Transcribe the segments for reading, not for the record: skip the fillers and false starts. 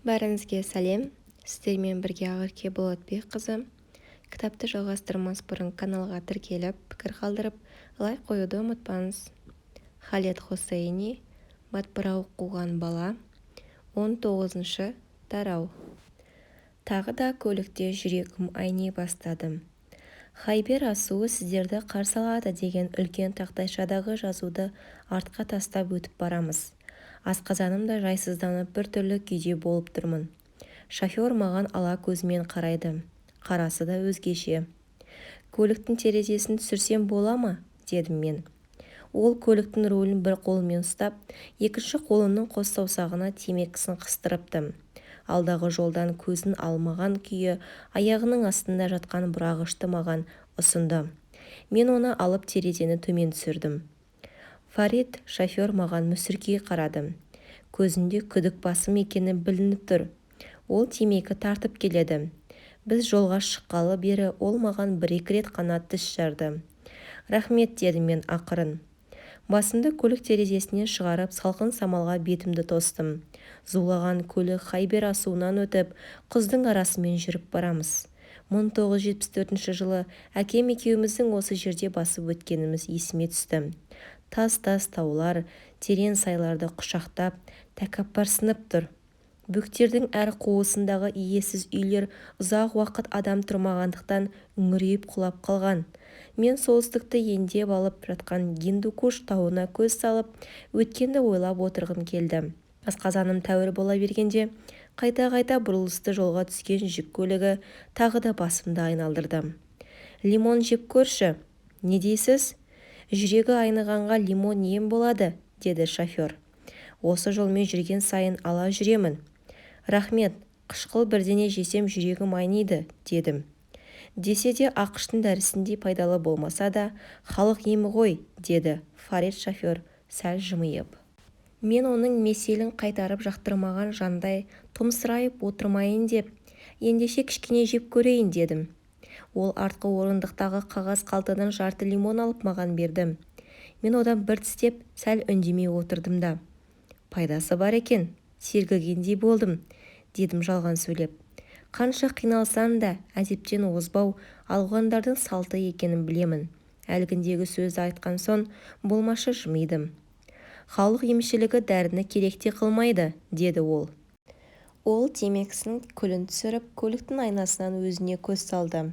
Бәріңізге сәлем. Сіздермен бірге Ақерке Болатбекқызы. Кітапты жалғастырмас бұрын каналға тіркеліп, пікір қалдырып, лайк қоюды ұмытпаңыз. Халед Хосейни, Матбырау қуған бала, 19-шы тарау. Тағы да көлікте жүрегім айни бастадым. Хайбер асуы сіздерді қарсы алады деген үлкен тақтайшадағы жазуды артқа тастап өтіп барамыз. Асқазаным да жайсызданып біртүрлі күйде болып тұрмын. Шофер маған ала көзімен қарайды. Қарасы да өзгеше. Көліктің терезесін түсірсем бола ма? Дедім мен. Ол көліктің рулін бір қолымен ұстап, екінші қолының қос саусағына темекісін қыстырыпты. Алдағы жолдан көзін алмаған күйі аяғының астында жатқан бұрағышты маған ұсынды. Мен оны алып терезені төмен түсірдім. Фарид, шофер маған мүсіркей қарады. Көзінде күдік басым екені білініп тұр. Ол темекі тартып келеді. Біз жолға шыққалы бері ол маған бір-екі рет қана тіс жарды. Рахмет, дедім мен ақырын. Басымды көлік терезесінен шығарып, салқын самалға бетімді тостым. Зулаған көлік Хайбер асуынан өтіп, құздың арасымен жүріп барамыз. 1974 жылы әкем екеуміздің осы жерде басып өткеніміз есіме түсті. Тас-тас таулар, терең сайларды құшақтап, тәкаппарсынып тұр. Бөктердің әр қуысындағы иесіз үйлер ұзақ уақыт адам тұрмағандықтан үңірейіп құлап қалған. Мен солтүстікті ендеп алып жатқан Гиндукуш тауына көз салып, өткенді ойлап отырғым келді. Асқазаным тәуір бола бергенде, қайта-қайта бұрылысты жолға түскен жүк көлігі тағы да басымды айналдырды. Лимон жеп көрші. Не дейсіз? Жүрегі айнығанға лимон ем болады, деді шофер. Осы жолмен жүрген сайын ала жүремін. Рахмет, қышқыл бірдене жесем жүрегім айниды, дедім. Десе де ақыштың дәрісіндей пайдалы болмаса да, халық емі ғой, деді Фарид шофер сәл жымиып. Мен оның меселін қайтарып жақтырмаған жандай томсырайып отырмайын деп, ендеше кішкене жеп көрейін, дедім. Ол артқы орындықтағы қағаз қалтадан жарты лимон алып маған берді. Мен одан бір тістеп сәл үндемей отырдым да. Пайдасы бар екен, сергігендей болдым, дедім жалған сөйлеп. Қанша қиналсам да әдептен озбау алғандардың салты екенін білемін. Әлгіндегі сөзді айтқан соң болмашы жымидым. Халық емшілігі дәріні керекте қылмайды, деді ол. Ол темекісін күлін түсіріп, көліктің айнасынан өзіне көз салды.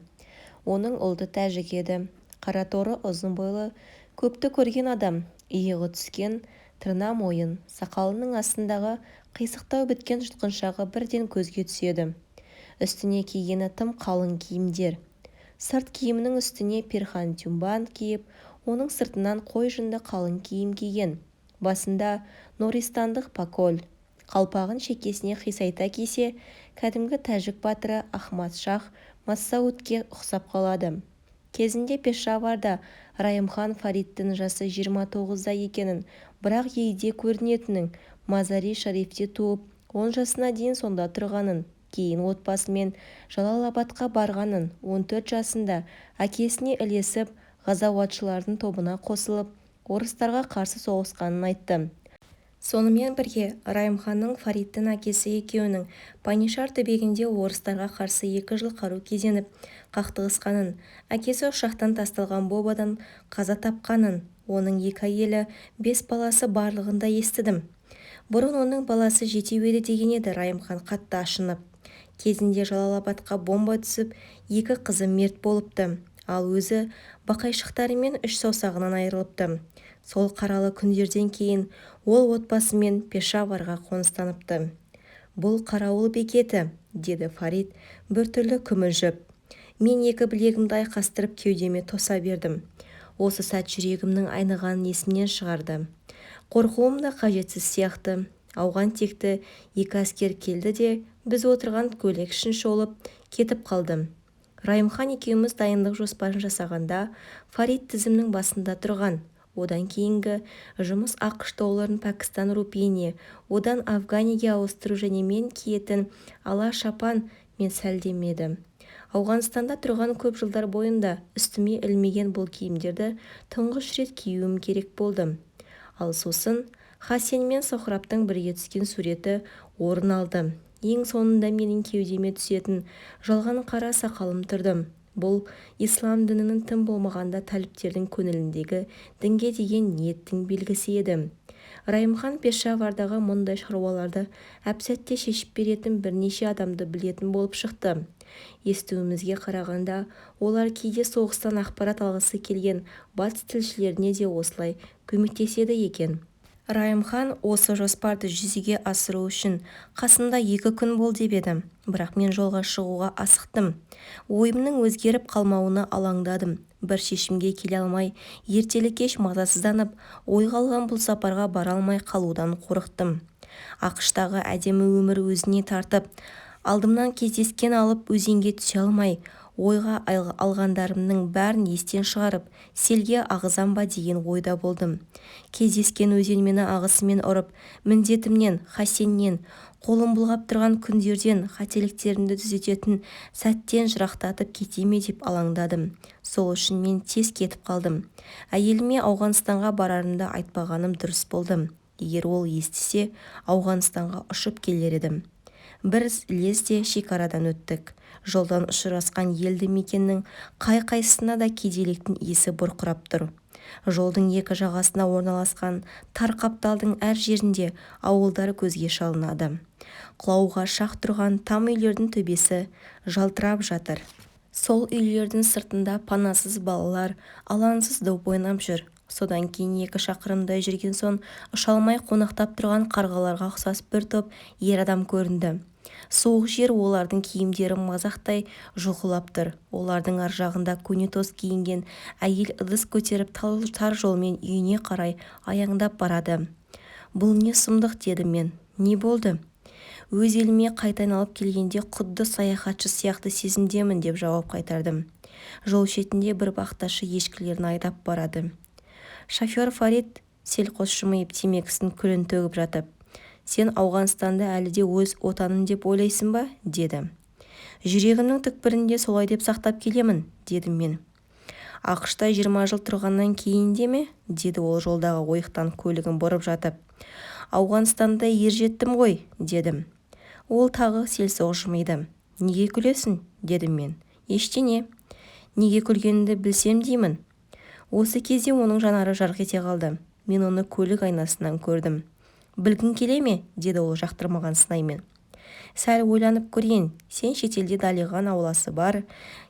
Оның ұлты тәжік еді. Қара торы ұзын бойлы, көпті көрген адам, иығы түскен, тырна мойын, сақалының астындағы қисықтау біткен жұтқыншағы бірден көзге түседі. Үстіне кигені тым қалың киімдер. Сырт киімінің үстіне перхан тюмбан киіп, оның сыртынан қой жүнді қалың киім киген. Басында Нористандық паколь. Қалпағын шекесіне қисайта кисе, кәдімгі тәжік батыры Ахмад Шах Массаудке ұқсап қалады. Кезінде Пешаварда Райымхан Фаридтің жасы 29-да екенін, бірақ егде көрінетінін, Мазари Шарифте туып, 10 жасына дейін сонда тұрғанын, кейін отбасымен Жалалабадқа барғанын, 14 жасында әкесіне ілесіп, ғазауатшылардың тобына қосылып, орыстарға қарсы соғысқанын айтты. Сонымен бірге Райымханның Фаридтің әкесі екеуінің Панишар түбегінде орыстарға қарсы 2 жыл қару кезеніп қақтығысқанын, әкесі ұшақтан тасталған бомбадан қаза тапқанын, оның 2 әйелі, 5 баласы барлығында естідім. Бұрын оның баласы жетеу еді деген еді Райымхан қатты ашынып. Кезінде Жалалабадқа бомба түсіп, 2 қызы мерт болыпты, ал өзі бақайшықтарымен 3 саусағынан айырылыпты. Сол қаралы күндерден кейін ол отбасымен Пешаварға қоныстаныпты. Бұл қарауыл бекеті, деді Фарид біртүрлі күмілжіп. Мен 2 білегімді айқастырып кеудеме тоса бердім. Осы сәт жүрегімнің айнығанын есімнен шығарды. Қорқуым да қажетсіз сияқты. Ауған текті 2 әскер келді де, біз отырған көлік ішін шолып кетіп қалдым. Райымхан екеуміз дайындық жоспарын жасағанда, Фарид тізімнің басында тұрған. Одан кейінгі жұмыс ақш долларын Пәкістан рупиіне, одан Афганиге ауыстыру және мен киетін ала шапан мен сәлдемеді. Ауғанстанда тұрған көп жылдар бойында үстіме ілмеген бұл киімдерді тұңғыш рет киюім керек болды. Ал сосын Хасен мен Сохраптың бірге түскен суреті орын алды. Ең соңында менің кеудеме түсетін жалған қара сақалым тұрды. Бұл ислам дінінің тым болмағанда талиптердің көңіліндегі дінге деген ниеттің белгісі еді. Райымхан Пешавардағы мұндай шаруаларды әп-сәтте шешіп беретін бірнеше адамды білетін болып шықты. Естуімізге қарағанда, олар кейде соғыстан ақпарат алғысы келген батыс тілшілеріне де осылай көмектеседі екен. Райымхан осы жоспарды жүзеге асыру үшін қасында 2 күн бол деп еді. Бірақ мен жолға шығуға асықтым. Ойымның өзгеріп қалмауына алаңдадым. Бір шешімге келе алмай, ертелі-кеш мазасызданып, ойға алған бұл сапарға бара алмай қалудан қорықтым. ақш-тағы әдемі өмір өзіне тартып, алдымнан кездескен алып өзенге түсе алмай, ойға алғандарымның бәрін естен шығарып, селге ағызам ба деген ойда болдым. Кездескен өзен мені ағысымен ұрып, міндетімнен, хасеннен, қолым бұлғап тұрған күндерден, қателіктерімді түзететін сәттен жырақтатып кете ме деп алаңдадым. Сол үшін мен тез кетіп қалдым. Әйеліме Ауғанстанға барарымды айтпағаным дұрыс болды. Егер ол естісе, Ауғанстанға ұшып келер едім. Бір лезде шекарадан өттік. Жолдан ұшырасқан елді мекеннің қай-қайсысына да кедейліктің иісі бұрқырап тұр. Жолдың екі жағасына орналасқан тар қапталдың әр жерінде ауылдар көзге шалынады. Құлауға шақ тұрған там үйлердің төбесі жалтырап жатыр. Сол үйлердің сыртында панасыз балалар алаңсыз доп ойнап жүр. Содан кейін 2 шақырымдай жүрген соң ұша алмай қонақтап тұрған қарғаларға ұқсас бір топ ер адам көрінді. Суық жер олардың киімдері мазақтай жұлқылап тұр. Олардың ар жағында көнетоз киінген әйел ыдыс көтеріп тар жолмен үйіне қарай аяңдап барады. Бұл не сұмдық дедім мен. Не болды? Өз еліме қайта айналып келгенде құдды саяхатшы сияқты сезімдемін деп жауап қайтардым. Жол шетінде бір бақташы ешкілерін айдап барады. Шофер Фарид селқос жымиып темекісін күлін төгіп жатып, «Сен Ауғанстанды әлі де өз отаным деп ойлайсың ба?» деді. «Жүрегімнің түкпірінде солай деп сақтап келемін», дедім мен. «ақш-та 20 жыл тұрғаннан кейін де ме?» деді ол жолдағы ойықтан көлігін бұрып жатып. «Ауғанстанда ержеттім ғой», дедім. Ол тағы селсоқ жымиды. «Неге күлесің?» дедім мен. «Ештеңе. Неге күлгенімді білсем деймін». Осы кезде оның жанары жарқ ете қалды. Мен оны көлік айнасынан көрдім. «Білгің келе ме?» деді ол жақтырмаған сынаймен. «Сәл ойланып көрейін. Сен шетелде Далиған ауласы бар,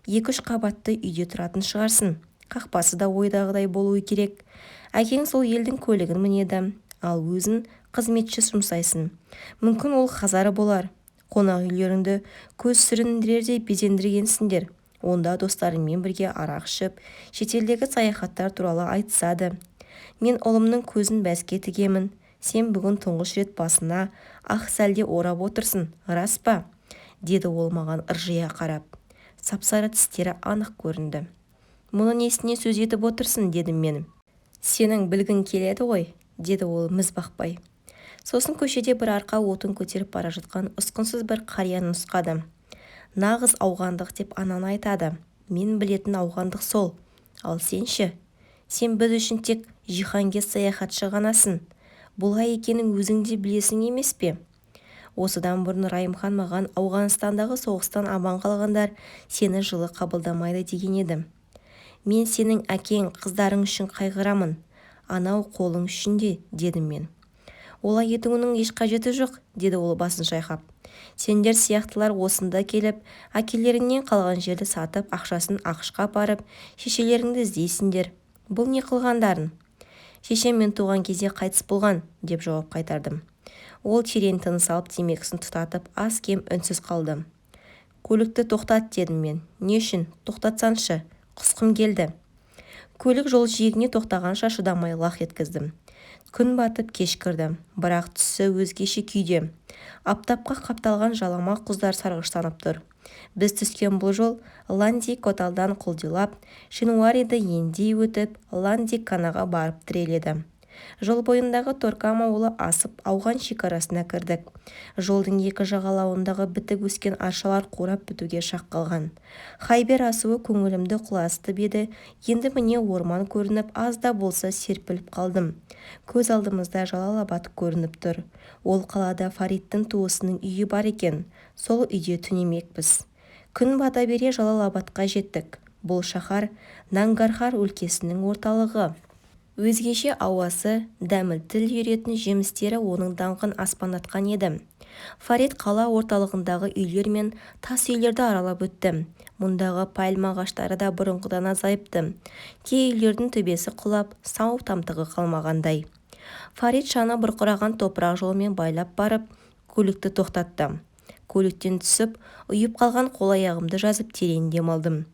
2-3 қабатты үйде тұратын шығарсың. Қақпасы да ойдағыдай болуы керек. Әкең сол елдің көлігін мінеді, ал өзін қызметші жұмсайсың. Мүмкін ол хазары болар. Қонақ үйлеріңді көз сүріндірердей безендіргенсіңдер. Онда достарыңмен бірге арақ ішіп, шетелдегі саяхаттар туралы айтысады. Мен ұлымның көзін бәске тігемін. Сен бүгін тұңғыш рет басына ақ сәлде орап отырсың, рас па?» деді ол маған ыржия қарап. Сапсары тістері анық көрінді. «Мұны несіне сөз етіп отырсың?» дедім мен. «Сенің білгің келеді ғой», деді ол міз бақпай. Сосын көшеде бір арқа отын көтеріп бара жатқан ұсқынсыз бір қарияны нұсқады. «Нағыз ауғандық деп ананы айтады. Мен білетін ауғандық сол. Ал сенші? Сен біз үшін тек жиһанге саяхатшы ғанасың. Бұлай екенін өзің де білесің емес пе?» Осыдан бұрын Райымхан маған Ауғанстандағы соғыстан аман қалғандар сені жылы қабылдамайды деген еді. «Мен сенің әкең, қыздарың үшін қайғырамын. Анау қолың үшін де», дедім мен. «Олай етуінің еш қажеті жоқ», деді ол басын шайқап. «Сендер сияқтылар осында келіп, әкелеріңнен қалған жерді сатып, ақшасын ақш-қа апарып, шешелеріңді іздейсіңдер. Бұл не қылғандарың?» «Шешем мен туған кезде қайтыс болған», деп жауап қайтардым. Ол терең тыныс алып темекісін тұтатып, аз-кем үнсіз қалды. «Көлікті тоқтат», дедім мен. «Не үшін? Тоқтатсаншы. Құсқым келді». Көлік жол жиегіне тоқтағанша шыдамай лақ еткіздім. Күн батып кеш кірді, бірақ түсі өзгеше күйде. Аптапқа қапталған жалама құздар сарғыштанып тұр. Біз түскен бұл жол Ланди Коталдан құлдилап, Шинуариді ендей өтіп, Ланди Канаға барып тіреледі. Жол бойындағы Торкам ауылы асып ауған шекарасына кірдік. Жолдың екі жағалауындағы бітік өскен аршалар қурап бітуге шақ қалған. Хайбер асуы көңілімді құлазытып еді, енді міне орман көрініп, аз да болса серпіліп қалдым. Көз алдымызда Жалал-Абад көрініп тұр. Ол қалада Фариттің туысының үйі бар екен. Сол үйде түнемекпіз. Күн бата бере Жалал-Абадқа жеттік. Бұл шаһар Нангархар өлкесінің орталығы. Өзгеше ауасы, дәмі тіл үйретін жемістері оның даңқын аспандатқан еді. Фарит қала орталығындағы үйлер мен тас үйлерді аралап өтті. Мұндағы пальма ағаштары да бұрынғыдан азайыпты. Кей үйлердің төбесі құлап, сау тамтығы қалмағандай. Фарит шаны бұрқыраған топырақ жолмен байлап барып, көлікті тоқтатты. Көліктен түсіп, ұйып қалған қол-аяғымды жазып терең демалдым.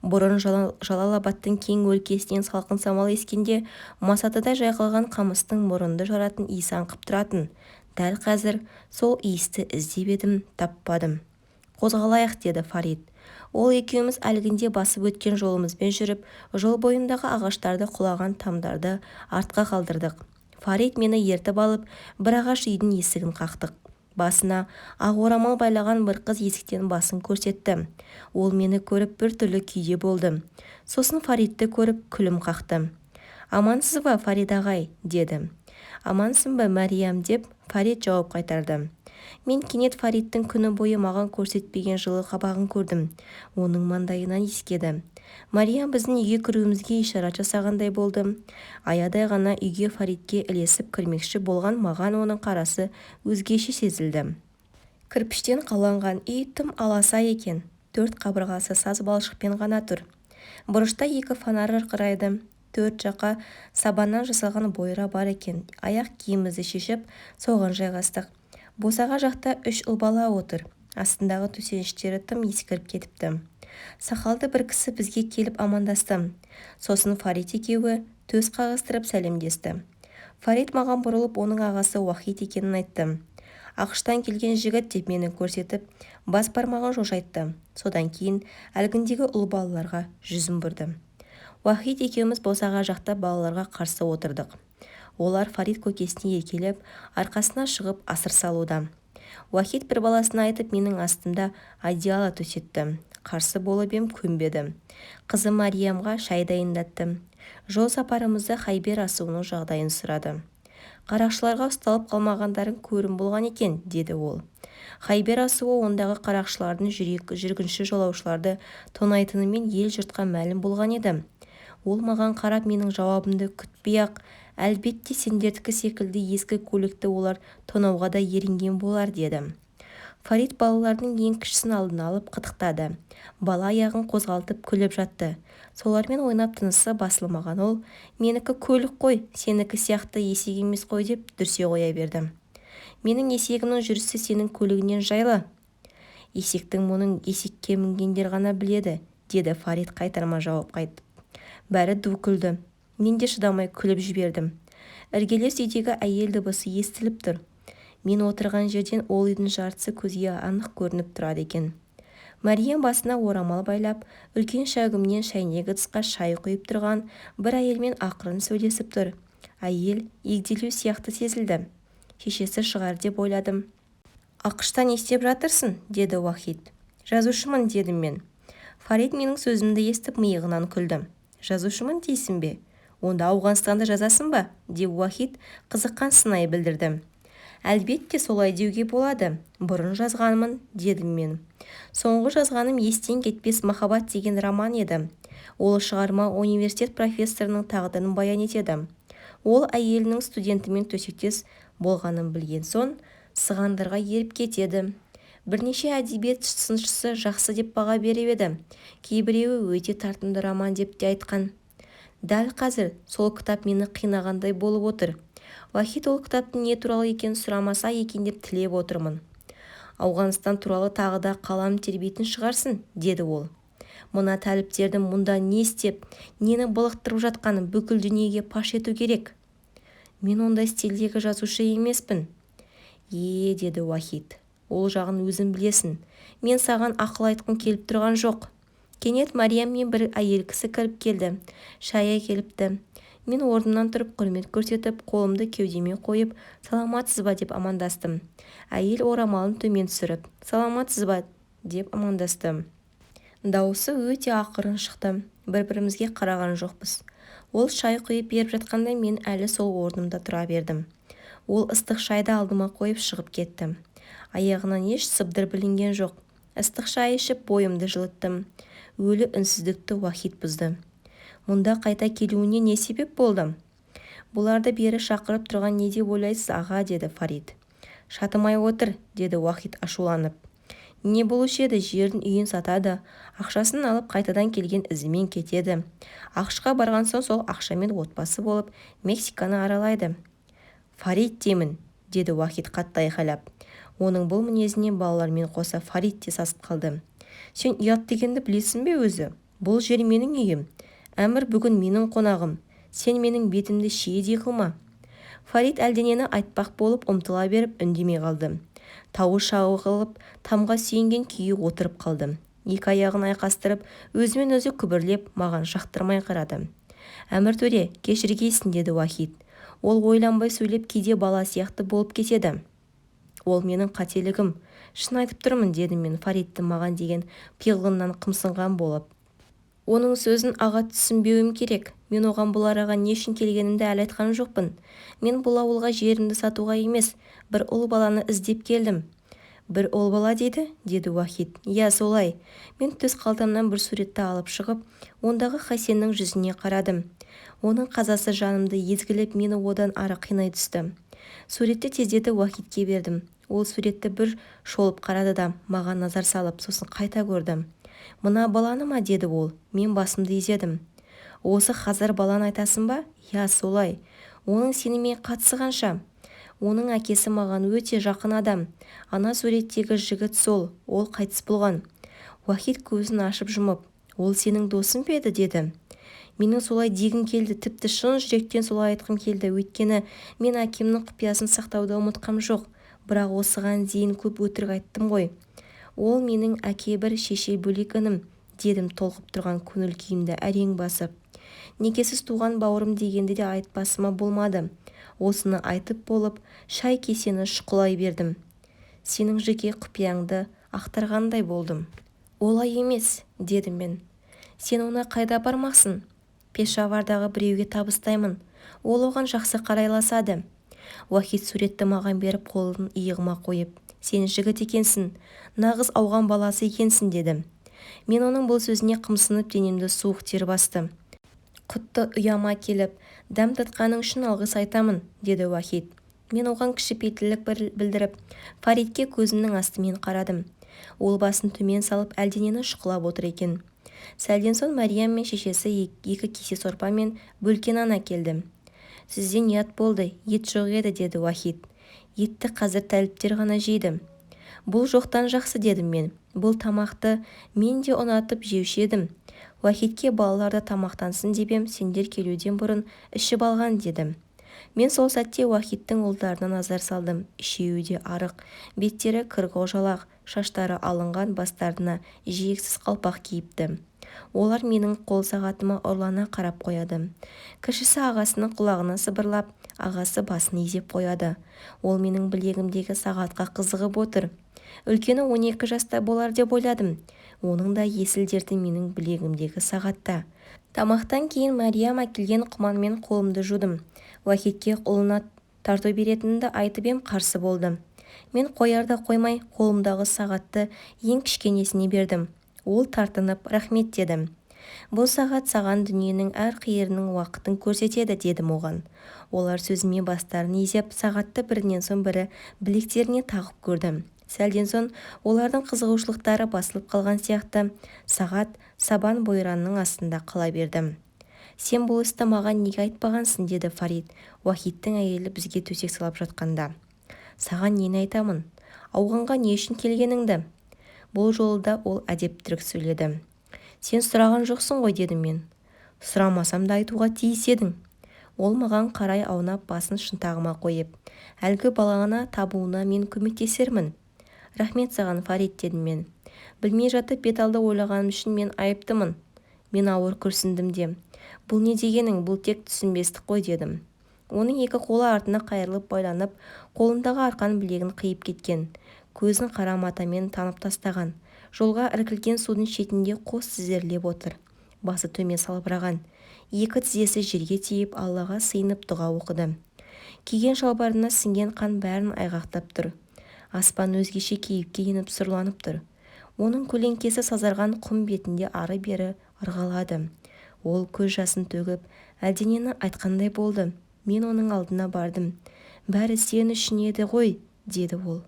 Бұрын Жалал-Абадтың кең өлкесінен салқын самал ескенде, масатыда жайқалған қамыстың мұрынды жаратын иісі аңқып тұратын. Дәл қазір сол иісті іздеп едім, таппадым. Қозғалайық, деді Фарит. Ол екеуміз әлгінде басып өткен жолымызбен жүріп, жол бойындағы ағаштарды құлаған тамдарды артқа қалдырдық. Фарит мені ертіп алып, бір ағаш үйдің есігін қақтық. Басына ақ орамал байлаған бір қыз есіктен басын көрсетті. Ол мені көріп бір түрлі күйде болды. Сосын Фаритті көріп күлім қақты. «Амансыз ба, Фарит ағай?» деді. «Амансың ба, Мәриям?» деп Фарит жауап қайтарды. Мен кенет Фариттің күні бойы маған көрсетпеген жылы қабағын көрдім. Оның маңдайынан иіскеді. Мариям біздің үйге кіруімізге ишарат жасағандай болды. Аядай ғана үйге Фаритке ілесіп кірмекші болған маған оның қарасы өзгеше сезілді. Кірпіштен қаланған үй тым аласа екен. 4 қабырғасы саз балшықпен ғана тұр. Бұрышта 2 фонар ырқырайды. 4 жаққа сабаннан жасалған бойра бар екен. Аяқ киімімізді шешіп, соған жайғастық. Босаға жақта 3 ұл бала отыр. Астындағы төсеніштері тым ескіріп кетіпті. Сақалды бір кісі бізге келіп амандасты. Сосын Фарит екеуі төс қағыстырып сәлемдесті. Фарит маған бұрылып оның ағасы Уахид екенін айтты. Ақштан келген жігіт деп мені көрсетіп, бас бармағын шошайтты. Содан кейін әлгіндегі ұл балаларға жүзін бұрды. Уахид екеуміз босаға жақта балаларға қарсы отырдық. Олар Фарит көкесіне еркелеп, арқасына шығып асыр салуда. Уахид бір баласына айтып, менің астымда одеяло төсетті. Қарсы болып ем, көнбеді. Қызы Мариямға шай дайындатты. Жол сапарымызда Хайбер асуының жағдайын сұрады. Қарақшыларға ұсталып қалмағандарын көрім болған екен, деді ол. Хайбер асуы ондағы қарақшылардың жүргінші жолаушыларды тонайтынымен ел жұртқа мәлім болған еді. Ол маған қарап менің жауабымды күтпей-ақ, әлбетте сендердікі секілді ескі көлікті олар тонауға да ерінген болар, деді. Фарит балалардың ең кішісін алдына алып қытықтады. Бала аяғын қозғалтып күліп жатты. Солармен ойнап тынысы басылмаған ол, менікі көлік қой, сенікі сияқты есек емес қой деп дүрсе қоя берді. Менің есегімнің жүрісі сенің көлігінен жайлы. Есектің мұның есекке мінгендер ғана біледі, деді Фарит қайтарма жауап қайтып. Бәрі ду күлді. Мен де шыдамай күліп жібердім. Іргелес үйдегі әйел дыбысы естіліп тұр. Мен отырған жерден ол үйдің жартысы көзге анық көрініп тұрады екен. Мариям басына орамал байлап, үлкен шәугімнен шәйнек ыдысқа шай құйып тұрған бір әйелмен ақырын сөйлесіп тұр. Әйел егделеу сияқты сезілді. Шешесі шығар деп ойладым. «Ақшта не істеп жатырсың?» деді Уахид. «Жазушымын», дедім мен. Фарит менің сөзімді естіп миығынан күлді. «Жазушымын дейсің бе? Онда Ауғанстанда жазасың ба?» деп Уахид қызыққан сынай білдірді. «Әлбетте солай деуге болады. Бұрын жазғанмын», дедім мен. Соңғы жазғаным естен кетпес махаббат деген роман еді. Ол шығарма университет профессорының тағдырын баян етеді. Ол әйелінің студентімен төсектес болғанын білген соң сығандарға еріп кетеді. Бірнеше әдебиет сыншысы жақсы деп баға беріп еді. Кейбіреуі өте тартымды роман деп те айтқан. Дәл қазір сол кітап мені қинағандай болып отыр. Уахид ол кітаптың не туралы екенін сұрамаса екен деп тілеп отырмын. «Ауғанстан туралы тағы да қалам тербейтін шығарсың», деді ол. «Мына тәліптердің мұнда не істеп, нені былықтырып жатқанын бүкіл дүниеге паш ету керек». «Мен ондай стильдегі жазушы емеспін». Деді Уахид. «Ол жағын өзің білесің. Мен саған ақыл айтқым келіп тұрған жоқ». Кенет Мариям мен бір әйел кісі кіріп келді. Шай әкеліпті. Мен орнымнан тұрып құрмет көрсетіп, қолымды кеудеме қойып, саламатсыз ба деп амандастым. Әйел орамалын төмен түсіріп, саламатсыз ба деп амандасты. Дауысы өте ақырын шықты. Бір-бірімізге қараған жоқпыз. Ол шай құйып беріп жатқанда мен әлі сол орнымда тұра бердім. Ол ыстық шайды алдыма қойып шығып кетті. Аяғынан еш сыбдыр білінген жоқ. Ыстық шай ішіп бойымды жылыттым. Өлі үнсіздікті Уахит бұзды. Мұнда қайта келуіне не себеп болды? Бұларды бері шақырып тұрған не деп ойлайсыз, аға, деді Фарид. Шатымай отыр, деді Уахит ашуланып. Не болушы еді, жердің үйін сатады, ақшасын алып қайтадан келген ізімен кетеді. Ақшқа барған соң сол ақшамен отбасы болып Мексиканы аралайды. Фарид деймін, деді Уахит қатты айқайлап. Оның бұл мінезіне балалармен қоса Фарид те сасып қалды. Сен ұят дегенді білесің бе өзі? Бұл жер менің үйім. Әмір бүгін менің қонағым. Сен менің бетімді шиедей қылма. Фарид әлденені айтпақ болып ұмтыла беріп үндемей қалды. Тауы шағылып, тамға сүйенген күйі отырып қалды. Екі аяғын айқастырып, өзімен өзі күбірлеп, маған шақтырмай қарады. Әмір төре, кешіргейсің, деді Уахит. Ол ойланбай сөйлеп, кейде бала сияқты болып кетеді. Ол менің қателігім. Шын айтып тұрмын, дедім мен Фаридтің маған деген пиғылынан қымсынған болып. Оның сөзін аға түсінбеуім керек. Мен оған бұл араға не үшін келгенімді әлі айтқан жоқпын. Мен бұл ауылға жерімді сатуға емес, бір ұл баланы іздеп келдім. Бір ұл бала дейді, деді Уахит. Иә, солай. Мен төс қалтамнан бір суретті алып шығып, ондағы Хасеннің жүзіне қарадым. Оның қазасы жанымды езгілеп, мені одан ары қинай түсті. Суретті тездетіп Уахитке бердім. Ол суретті бір шолып қарады да, маған назар салып, сосын қайта көрдім. Мына баланы ма, деді ол. Мен басымды изедім. Осы Хазар баланы айтасың ба? Я, солай. Оның сенімен қатысы қанша? Оның әкесі маған өте жақын адам. Ана суреттегі жігіт сол, ол қайтыс болған. Уахит көзін ашып жұмып, ол сенің досың ба еді, деді. Менің солай дегім келді, тіпті шын жүректен солай айтқым келді, өйткені мен әкемнің құпиясын сақтауды ұмытқам жоқ. Бірақ осыған дейін көп өтірік айттым ғой. Ол менің әке бір, шеше бөлек інім, дедім толқып тұрған көңіл күйімді әрең басып. Некесіз туған бауырым дегенде де айтпасыма болмады. Осыны айтып болып, шай кесені шұқылай бердім. Сенің жеке құпияңды ақтарғандай болдым. Олай емес, дедім мен. Сен оны қайда бармақсың? Пешавардағы біреуге табыстаймын. Ол оған жақсы қарайласады. Уахит суретті маған беріп қолын иығыма қойып, сен жігіт екенсің, нағыз ауған баласы екенсің, деді. Мен оның бұл сөзіне қымсынып денемді суық тер басты. Құтты ұяма келіп, дәм татқаның үшін алғыс айтамын, деді Уахит. Мен оған кішіпейілдік білдіріп, Фаридке көзімнің астымен қарадым. Ол басын төмен салып әлденені шұқылап отыр екен. Сәлден соң Мәриям мен шешесі екі кесе сорпа мен бөлке нан әкелді. Сізден ет болды, ет жоқ еді, деді Уахит. Етті қазір тәліптер ғана жейді. Бұл жоқтан жақсы, дедім мен. Бұл тамақты мен де ұнатып жеуші едім. Уахитке балаларды тамақтансын депем, сендер келуден бұрын ішіп алған, дедім. Мен сол сәтте Уахиттің ұлдарына назар салдым. Үшеуі де арық, беттері кірғау-жалақ, шаштары алынған, бастарына жиексіз қалпақ киіпті. Олар менің қол сағатыма ұрлана қарап қояды. Кішісі ағасының құлағына сыбырлап, ағасы басын изеп қояды. Ол менің білегімдегі сағатқа қызығып отыр. Үлкені 12 жаста болар деп ойладым. Оның да есіл дерті менің білегімдегі сағатта. Тамақтан кейін Мәриям әкелген құманмен қолымды жудым. Уахитке ұлына тарту беретінді айтып ем, қарсы болды. Мен қоярда қоймай қолымдағы сағатты ең кішкенесіне бердім. Ол тартынып рахмет деді. Бұл сағат саған дүниенің әр қиырының уақытын көрсетеді, дедім оған. Олар сөзіме бастарын изеп, сағатты бірінен соң бірі білектеріне тағып көрдім. Сәлден соң олардың қызығушылықтары басылып қалған сияқты, сағат сабан бойранның астында қала бердім. Сен бұл істі маған неге айтпағансың, деді Фарид, Уахиттің әйелі бізге төсек салып жатқанда. Саған нені айтамын? Ауғанға не үшін келгеніңді? Бұл жолда ол әдептірік сөйледі. Сен сұраған жоқсың ғой, дедім мен. Сұрамасам да айтуға тиіс едің. Ол маған қарай аунап басын шынтағыма қойып, әлгі балаңа табуына мен көмектесермін. Рахмет саған, Фарид, дедім мен. Білмей жатып бет алды ойлағаным үшін мен айыптымын. Мен ауыр күрсіндім де. Бұл не дегенің, бұл тек түсінбестік қой дедім. Оның екі қолы артына қайырылып байланып, қолындағы арқан білегін қиып кеткен. Көзін қара матамен танып тастаған. Жолға іркілген судың шетінде қос тізерлеп отыр. Басы төмен салбыраған. Екі тізесі жерге тиіп Аллаға сыйынып дұға оқыды. Киген шалбарына сіңген қан бәрін айғақтап тұр. Аспан өзгеше кейіпке еніп сұрланып тұр. Оның көлеңкесі сазарған құм бетінде ары-бері ырғалады. Ол көз жасын төгіп, әлденені айтқандай болды. Мен оның алдына бардым. Бәрі сен үшін еді ғой, деді ол.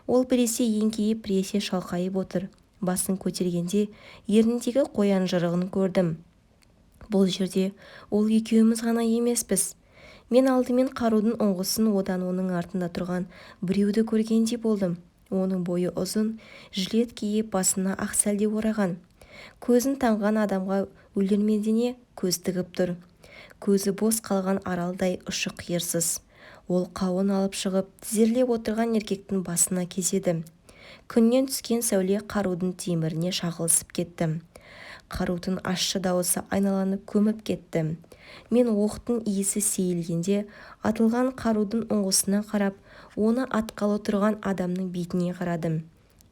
Ол біресе еңкейіп, біресе шалқайып отыр. Басын көтергенде ерніндегі қоян жырығын көрдім. Бұл жерде ол екеуміз ғана емеспіз. Мен алдымен қарудың ұңғысын, одан оның артында тұрған біреуді көргендей болдым. Оның бойы ұзын, жилет киіп, басына ақ сәлде ораған. Көзін тамған адамға өлермендене көз тігіп тұр. Көзі бос қалған аралдай ұшы-қиырсыз. Ол қауын алып шығып, тізерлеп отырған еркектің басына кезеді. Күннен түскен сәуле қарудың теміріне шағылысып кетті. Қарудың ащы дауысы айналаны көміп кетті. Мен оқтың иісі сейілгенде атылған қарудың ұңғысына қарап, оны атқалы тұрған адамның бетіне қарадым.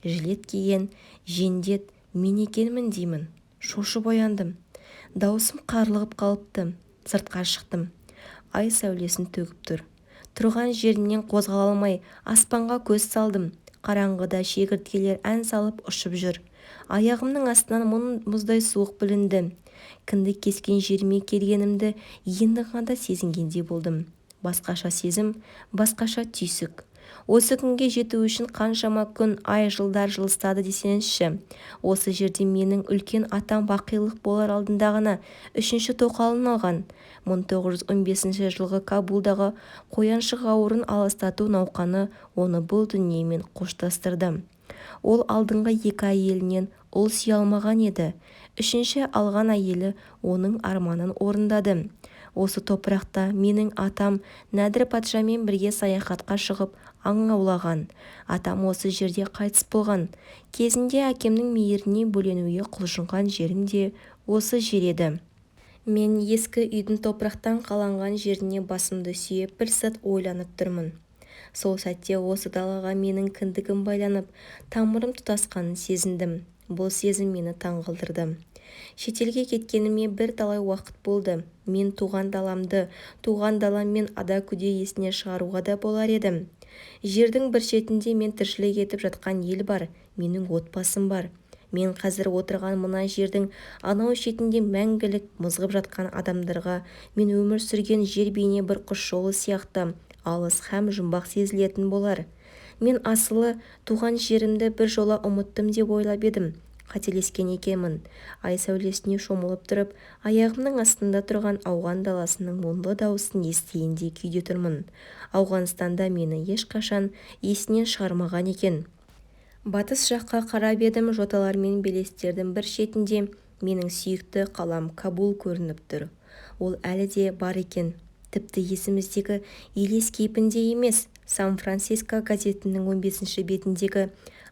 Жилет киген жендет мен екенмін деймін. Шошып ояндым. Даусым қарлығып қалыпты. Сыртқа шықтым. Ай сәулесін төгіп тұр. Тұрған жерінен қозғала алмай аспанға көз салдым. Қараңғыда шегірткелер ән салып ұшып жүр. Аяғымның астынан мұздай суық білінді. Кіндік кескен жеріме келгенімді енді ғана сезінгендей болдым. Басқаша сезім, басқаша түйсік. Осы күнге жету үшін қаншама күн, ай, жылдар жылыстады десеңізші. Осы жерде менің үлкен атам бақилық болар алдында ғана 3-ші тоқалын алған. 1915 жылғы Кабулдағы қояншық ауырын аластату науқаны оны бұл дүниемен қоштастырды. Ол алдыңғы 2 әйелінен ұл сүйе алмаған еді. 3-ші алған әйелі оның арманын орындады. Осы топырақта менің атам Нәдір патшамен бірге саяхатқа шығып аң аулаған. Атам осы жерде қайтыс болған. Кезінде әкемнің мейіріне бөленуге құлшынған жерім де осы жер еді. Мен ескі үйдің топырақтан қаланған жеріне басымды сүйеп бір сәт ойланып тұрмын. Сол сәтте осы далаға менің кіндігім байланып, тамырым тұтасқанын сезіндім. Бұл сезім мені таңғалдырды. Шетелге кеткеніме бір талай уақыт болды. Мен туған даламды, туған даламмен ада-күде есіне шығаруға да болар едім. Жердің бір шетінде мен тіршілік етіп жатқан ел бар, менің отбасым бар. Мен қазір отырған мына жердің анау шетінде мәңгілік мызғып жатқан адамдарға мен өмір сүрген жер бейне бір құс жолы сияқты алыс һәм жұмбақ сезілетін болар. Мен асылы туған жерімді бір жола ұмыттым деп ойлап едім. Қателескен екенмін. Ай сәулесіне шомылып тұрып, аяғымның астында тұрған Ауған даласының мұңлы дауысын естігендей күйде тұрмын. Ауғанстанда мені ешқашан есінен шығармаған екен. Батыс жаққа қарап едім, жоталар мен белестердің бір шетінде менің сүйікті қалам Кабул көрініп тұр. Ол әлі де бар екен. Тіпті есіміздегі елес кейпінде емес, Сан-Франциско газетінің 15-ші бетіндегі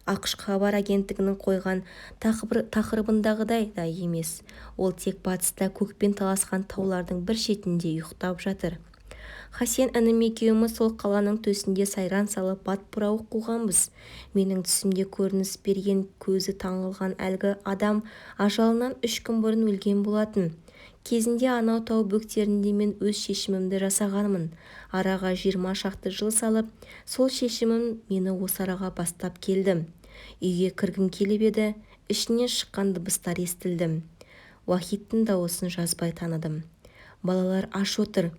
ақш хабар агенттігінің қойған тақырыбындағыдай да емес. Ол тек батыста көкпен таласқан таулардың бір шетінде ұйықтап жатыр. Хасен інім екеуміз сол қаланың төсінде сайран салып батпырауық қуғанбыз. Менің түсімде көрініс берген көзі таңғалған әлгі адам ажалынан 3 күн бұрын өлген болатын. Кезінде анау тау бөктерінде мен өз шешімімді жасағанмын. Араға 20 шақты жыл салып, сол шешімім мені осы араға бастап келді. Үйге кіргім келіп еді, ішінен шыққан дыбыстар естілді. Уахиттің дауысын жазбай таныдым. Балалар аш отыр.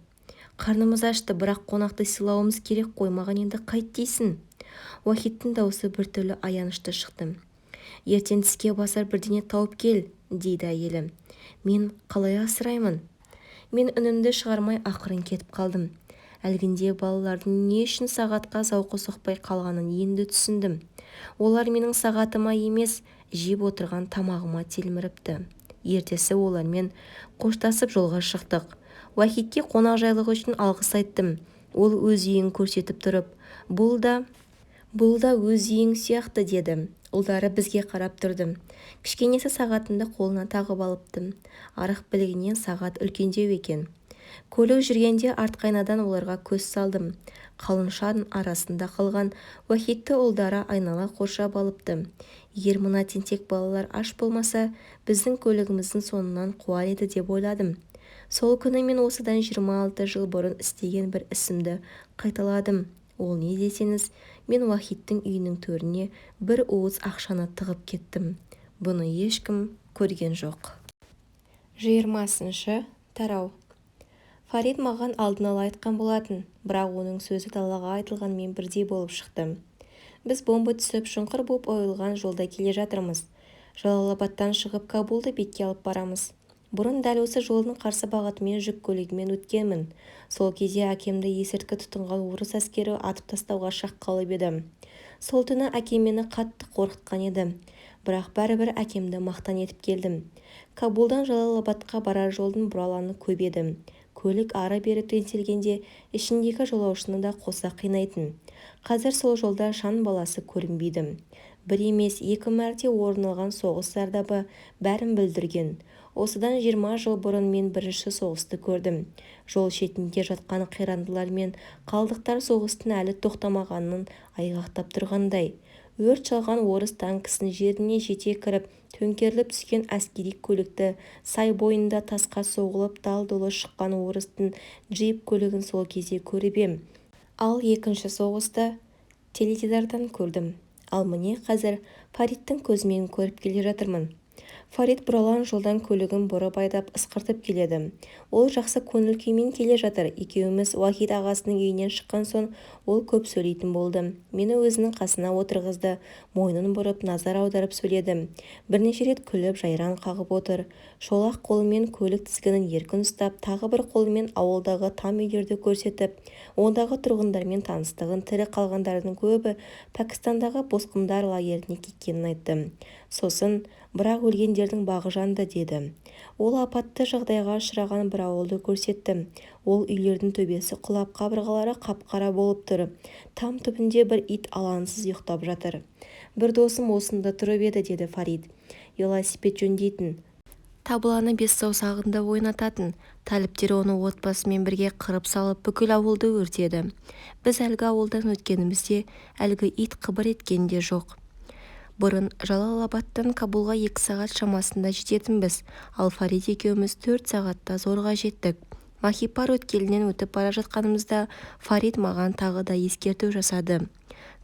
Қарнымыз ашты, бірақ қонақты сыйлауымыз керек қой, маған енді қайт дейсің? Уахиттің дауысы біртүрлі аянышты шықты. Ертең тіске басар бірдеңе тауып кел, дейді әйелі. Мен қалай асыраймын? Мен үнімді шығармай ақырын кетіп қалдым. Әлгінде балалардың не үшін сағатқа зауқы соқпай қалғанын енді түсіндім. Олар менің сағатыма емес, жеп отырған тамағыма телміріпті. Ертесі олармен қоштасып жолға шықтық. Уахитке қонақжайлығы үшін алғыс айттым. Ол өз үйін көрсетіп тұрып, бұл Бұл да өз үйің сияқты деді. Ұлдары бізге қарап тұрды. Кішкенесі сағатынды қолына тағып алыпты. Арық білігінен сағат үлкендеу екен. Көлік жүргенде артқайнадан оларға көз салдым. Қалың шаң арасында қалған Уахитті ұлдары айнала қоршап алыпты. Егер мына тентек балалар аш болмаса, біздің көлігіміздің соңынан қуар еді деп ойладым. Сол күні мен осыдан 26 жыл бұрын істеген бір ісімді қайталадым. Ол не десеңіз, мен Уахиттің үйінің төріне бір уыс ақшаны тығып кеттім. Бұны ешкім көрген жоқ. 20-шы тарау. Фарид маған алдын ала айтқан болатын, бірақ оның сөзі далаға айтылғанмен бірдей болып шықты. Біз бомба түсіп шұңқыр болып ойылған жолда келе жатырмыз. Жалалабадтан шығып Кабулды бетке алып барамыз. Бұрын дәл осы жолдың қарсы бағытымен жүк көлігімен өткенмін. Сол кезде әкемді есірткі тұтынған орыс әскері атып тастауға шақ қалып еді. Сол түні әкем мені қатты қорқытқан еді. Бірақ бәрібір әкемді мақтан етіп келдім. Кабулдан Жалалабадқа барар жолдың бұралаңы көп еді. Көлік ары-бері теңселгенде ішіндегі жолаушыны да қоса қинайтын. Қазір сол жолда шаң баласы көрінбейді. Бір емес, екі мәрте орын алған соғыс зардабы бәрін білдірген. Осыдан 20 жыл бұрын мен бірінші соғысты көрдім. Жол шетінде жатқан қирандылар мен қалдықтар соғыстың әлі тоқтамағанын айғақтап тұрғандай. Өрт шалған орыс танкісінің жеріне жете кіріп, төңкеріліп түскен әскери көлікті, сай бойында тасқа соғылып дал-дұлы шыққан орыстың джип көлігін сол кезде көріп ем. Ал екінші соғысты теледидардан көрдім. Ал міне қазір Фаридтің көзімен көріп келе жатырмын. Фарид бұралаң жолдан көлігін бұрып айдап ысқыртып келеді. Ол жақсы көңіл күймен келе жатыр. Екеуміз Уахит ағасының үйінен шыққан соң ол көп сөйлейтін болды. Мені өзінің қасына отырғызды. Мойнын бұрып назар аударып сөйледі. Бірнеше рет күліп жайраң қағып отыр. Шолақ қолымен көлік тізгінін еркін ұстап, тағы бір қолымен ауылдағы там үйлерді көрсетіп, ондағы тұрғындармен таныстығын, тірі қалғандардың көбі Пәкістандағы босқындар лагеріне кеткенін айтты. Сосын, бірақ өлгендердің бағы жанды деді. Ол апатты жағдайға ұшыраған бір ауылды көрсетті. Ол үйлердің төбесі құлап, қабырғалары қап-қара болып тұр. Там түбінде бір ит алаңсыз ұйықтап жатыр. Бір досым осында тұрып еді, деді Фарид. Велосипед жөндейтін. Табыланы бес саусағында ойнататын. Таліптер оны отбасымен бірге қырып салып, бүкіл ауылды өртеді. Біз әлгі ауылдан өткенімізде әлгі ит қыбыр еткен де жоқ. Бұрын Жалалабадтан Кабулға 2 сағат шамасында жететінбіз, ал Фарид екеуміз 4 сағатта зорға жеттік. Махипар өткелінен өтіп бара жатқанымызда Фарид маған тағы да ескерту жасады.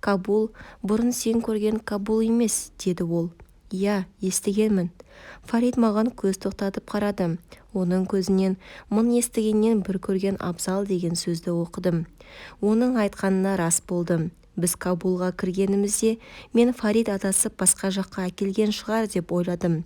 Кабул, бұрын сен көрген Кабул емес, деді ол. Иә, естігенмін. Фарид маған көз тоқтатып қарады. Оның көзінен мың естігеннен бір көрген абзал деген сөзді оқыдым. Оның айтқанына рас болды. Біз Кабулға кіргенімізде мен Фарид адасып басқа жаққа әкелген шығар деп ойладым.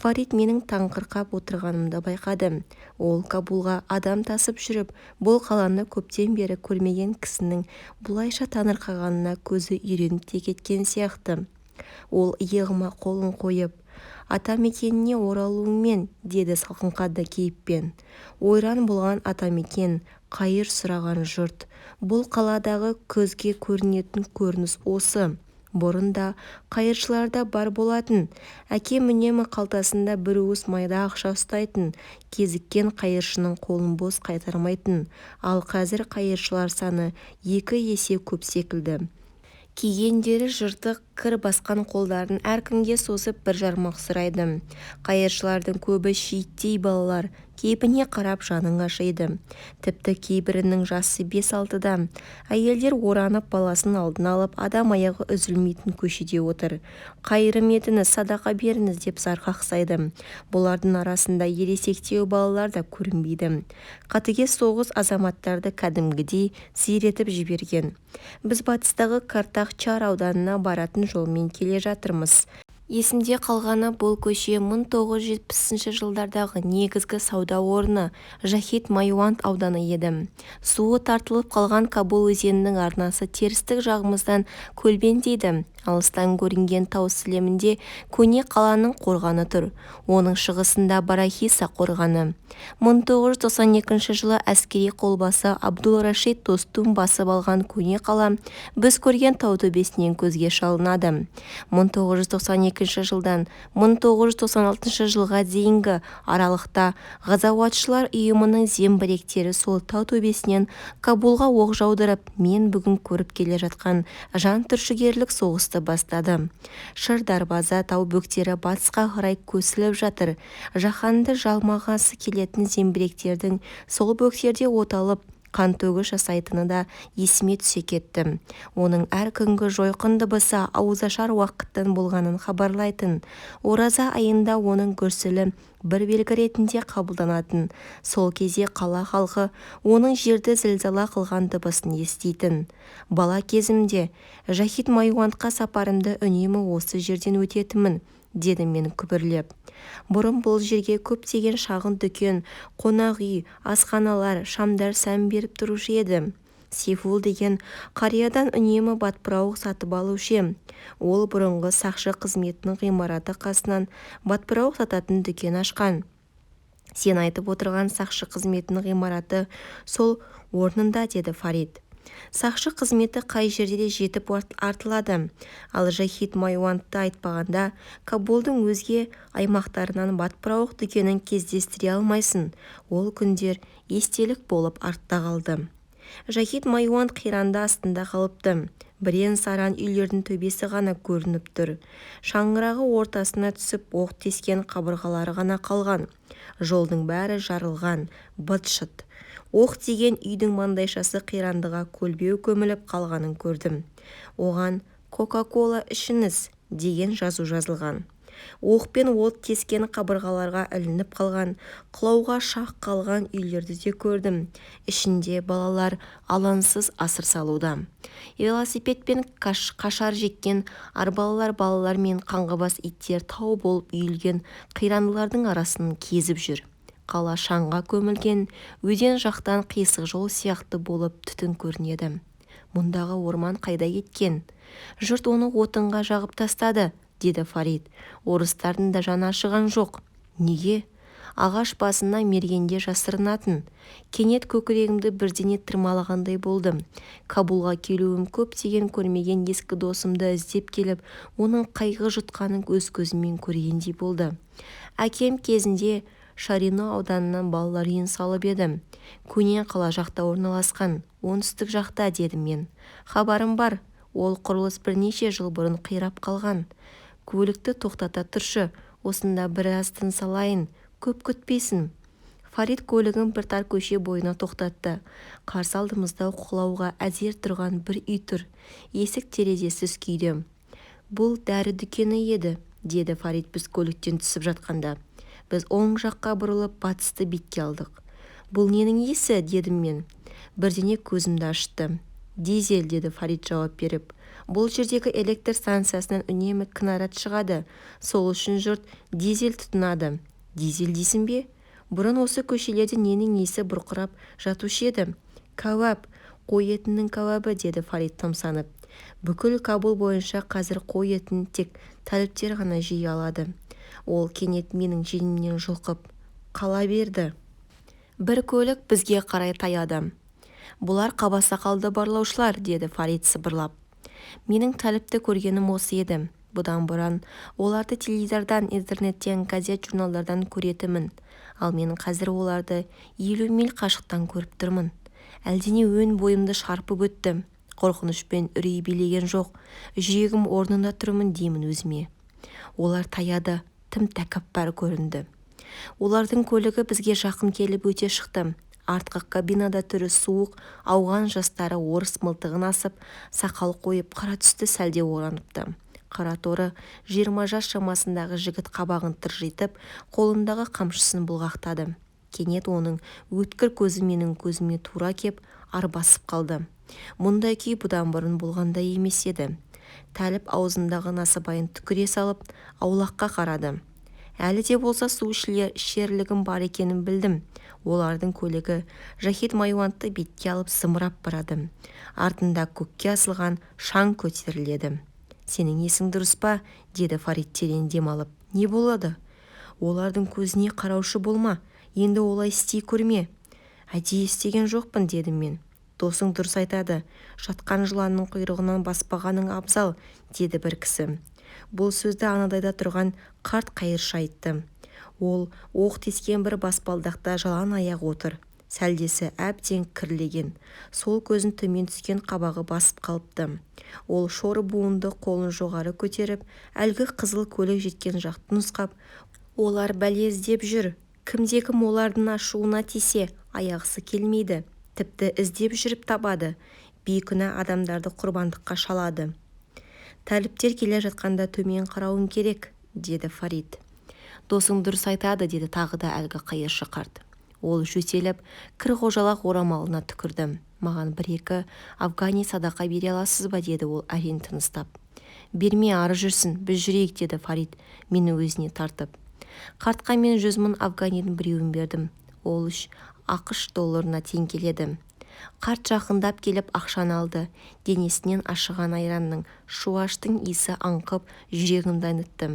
Фарид менің таңқырқап отырғанымды байқады. Ол Кабулға адам тасып жүріп, бұл қаланы көптен бері көрмеген кісінің бұлайша таңырқағанына көзі үйреніп те кеткен сияқты. Ол иығыма қолын қойып, атамекеніне оралуымен, деді салқынқанды кейіппен. Ойран болған атамекен, қайыр сұраған жұрт. Бұл қаладағы көзге көрінетін көрініс осы. Бұрында қайыршыларда бар болатын. Әкем үнемі қалтасында бір уыс майда ақша ұстайтын. Кезіккен қайыршының қолын бос қайтармайтын. Ал қазір қайыршылар саны 2 есе көп секілді. Кигендері жыртық, кір басқан қолдарын әркімге созып бір жармақ сұрайды. Қайыршылардың көбі шиеттей балалар, кейбіне қарап жаның ашиды. Тіпті кейбірінің жасы 5-6-да. Әйелдер оранып баласын алдын алып, адам аяғы үзілмейтін көшеде отыр. Қайырым етіңіз, садақа беріңіз деп зар қақсайды. Бұлардың арасында ересектеу балалар да көрінбейді. Қатыгез соғыс азаматтарды кәдімгідей сиретіп жіберген. Біз батыстағы Картахчар ауданына баратын жолмен келе жатырмыз. Есімде қалғаны бұл көше 1970 жылдардағы негізгі сауда орны Жахид Майуант ауданы еді. Суы тартылып қалған Кабул өзенінің арнасы терістік жағымыздан көлбеңдейді. Алыстан көрінген тау сілемінде көне қаланың қорғаны тұр. Оның шығысында Барахиса қорғаны. 1992 жылы әскери қолбасы Абдул-Рашид Достум басып алған көне қала біз көрген тау төбесінен көзге шалынады. 1992 жылдан 1996 жылға дейінгі аралықта ғазауатшылар ұйымының зеңбіректері сол тау төбесінен Кабулға оқ жаудырып, мен бүгін көріп келе жатқан жан түршігерлік соғысты бастады. Шыр дарбаза тау бөктері батысқа қарай көсіліп жатыр. Жаһанды жалмағасы келетін зеңбіректердің сол бөктерде оталып, қан төгіс жасайтыны да есіме түсе кетті. Оның әр күнгі жойқын дыбысы ауызашар уақыттың болғанын хабарлайтын. Ораза айында оның гүрсілі бір белгі ретінде қабылданатын. Сол кезде қала халқы оның жерді зілзала қылған дыбысын еститін. Бала кезімде Жахид Майуандқа сапарымды үнемі осы жерден өтетімін, деді мен күбірлеп. Бұрын бұл жерге көптеген шағын дүкен, қонақ үй, асханалар, шамдар сән беріп тұрушы еді. Сейфул деген қариядан үнемі батпырауық сатып алушы ем. Ол бұрынғы сақшы қызметінің ғимараты қасынан батпырауық сататын дүкен ашқан. Сен айтып отырған сақшы қызметінің ғимараты сол орнында, деді Фарид. Сақшы қызметі қай жерде де жетіп артылады. Ал Жахид Майуандты айтпағанда, Кабулдың өзге аймақтарынан батпырауық дүкенін кездестіре алмайсың. Ол күндер естелік болып артта қалды. Жахид Майуанд қиранды астында қалыпты. Бірен-саран үйлердің төбесі ғана көрініп тұр. Шаңырағы ортасына түсіп, оқ тескен қабырғалары ғана қалған. Жолдың бәрі жарылған, быт-шыт. Оқ тиген үйдің маңдайшасы қирандыға көлбеу көміліп қалғанын көрдім. Оған «Кока-кола ішіңіз» деген жазу жазылған. Оқпен от тескен қабырғаларға ілініп қалған, құлауға шақ қалған үйлерді де көрдім. Ішінде балалар алаңсыз асыр салуда. Велосипедпен қашар жеккен балалар мен қаңғыбас иттер тау болып үйілген қирандылардың арасын кезіп жүр. Қала шаңға көмілген, өзен жақтан қисық жол сияқты болып түтін көрінеді. Мұндағы орман қайда кеткен? Жұрт оны отынға жағып тастады, деді Фарид. Орыстардың да жаны ашыған жоқ. Неге? Ағаш басына мергенде жасырынатын. Кенет көкірегімді бірдеңе тырмалағандай болдым. Кабулға келуім көптеген көрмеген ескі досымды іздеп келіп, оның қайғы жұтқанын өз көзіммен көргендей болды. Әкем кезінде Шарино ауданынан балалар үйін салып едім. Көне қала жақта орналасқан, оңтүстік жақта, дедім мен. Хабарым бар, ол құрылыс бірнеше жыл бұрын қирап қалған. Көлікті тоқтата тұршы, осында біраз тыныс алайын, көп күтпейсің. Фарид көлігін бір тар көше бойына тоқтатты. Қарсы алдымызда құлауға әзер тұрған бір үй тұр. Есік терезесіз күйде. Бұл дәрі дүкені еді, деді Фарид біз көліктен түсіп жатқанда. Біз оң жаққа бұрылып батысты бетке алдық. Бұл ненің есі, дедім мен. Бірдеңе көзімді ашты. Дизель, деді Фарид жауап беріп. Бұл жердегі электр станциясынан үнемі кінарат шығады. Сол үшін жұрт дизель тұтынады. Дизель дейсің бе? Бұрын осы көшелерде ненің есі бұрқырап жатушы еді. Кәуап, қой етінің кәуабы, деді Фарид тамсанып. Бүкіл Кабул бойынша қазір қой етін тек тәліптер ғана жей алады. Ол кенет менің жеңімнен жұлқып қала берді. Бір көлік бізге қарай таяды. Бұлар қаба сақалды барлаушылар, деді Фарид сыбырлап. Менің тәліпті көргенім осы еді. Бұдан бұрын оларды теледидардан, интернеттен, газет, журналдардан көретімін. Ал мен қазір оларды 50 миль қашықтан көріп тұрмын. Әлдене өн бойымды шарпып өтті. Қорқынышпен үрей билеген жоқ. Жүрегім орнында тұрмын деймін өзіме. Олар таяды, тым тәкаппар көрінді. Олардың көлігі бізге жақын келіп өте шықты. Артқы кабинада түрі суық, ауған жастары орыс мылтығын асып, сақал қойып, қара түсті сәлде ораныпты. Қара торы 20 жас шамасындағы жігіт қабағын тыржитып, қолындағы қамшысын бұлғақтады. Кенет оның өткір көзі менің көзіме тура кеп, арбасып қалды. Мұндай күй бұдан бұрын болғандай емес еді. Тәліп аузындағы насыбайын түкіре салып, аулаққа қарады. Әлі де болса су ішерлігім бар екенін білдім. Олардың көлігі Жахид Майуандты бетке алып зымырап барады. Артында көкке асылған шаң көтеріледі. Сенің есің дұрыс па? Деді Фарит терең дем алып. Не болады? Олардың көзіне қараушы болма. Енді олай істей көрме. Әдейі істеген жоқпын, дедім мен. Досың дұрыс айтады. Жатқан жыланның құйрығынан баспағаның абзал, деді бір кісі. Бұл сөзді анадайда тұрған қарт қайыршы айтты. Ол оқ тескен бір баспалдақта жалаң аяқ отыр. Сәлдесі әбден кірлеген. Сол көзін төмен түскен қабағы басып қалыпты. Ол шор буынды қолын жоғары көтеріп, әлгі қызыл көйлек жеткен жақты нұсқап, олар бәле іздеп жүр. Кімде-кім олардың ашуына тисе, аяғысы келмейді. Тіпті іздеп жүріп табады. Бейкүнә адамдарды құрбандыққа шалады. Тәліптер келе жатқанда төмен қарауың керек, деді Фарит. Досың дұрыс айтады, деді тағы да әлгі қайыршы қарт. Ол жөтеліп, кір қожалақ орамалына түкірді. Маған бір-екі афгани садақа бере аласыз ба, деді ол әрең тыныстап. Берме, ары жүрсін, біз жүрейік, деді Фарит мені өзіне тартып. Қартқа мен 100 000 афганидың біреуін бердім. Ол ақш долларына тең келеді. Қарт жақындап келіп ақшаны алды. Денесінен ашыған айранның, шуаштың иісі аңқып, жүрегімді айнытты.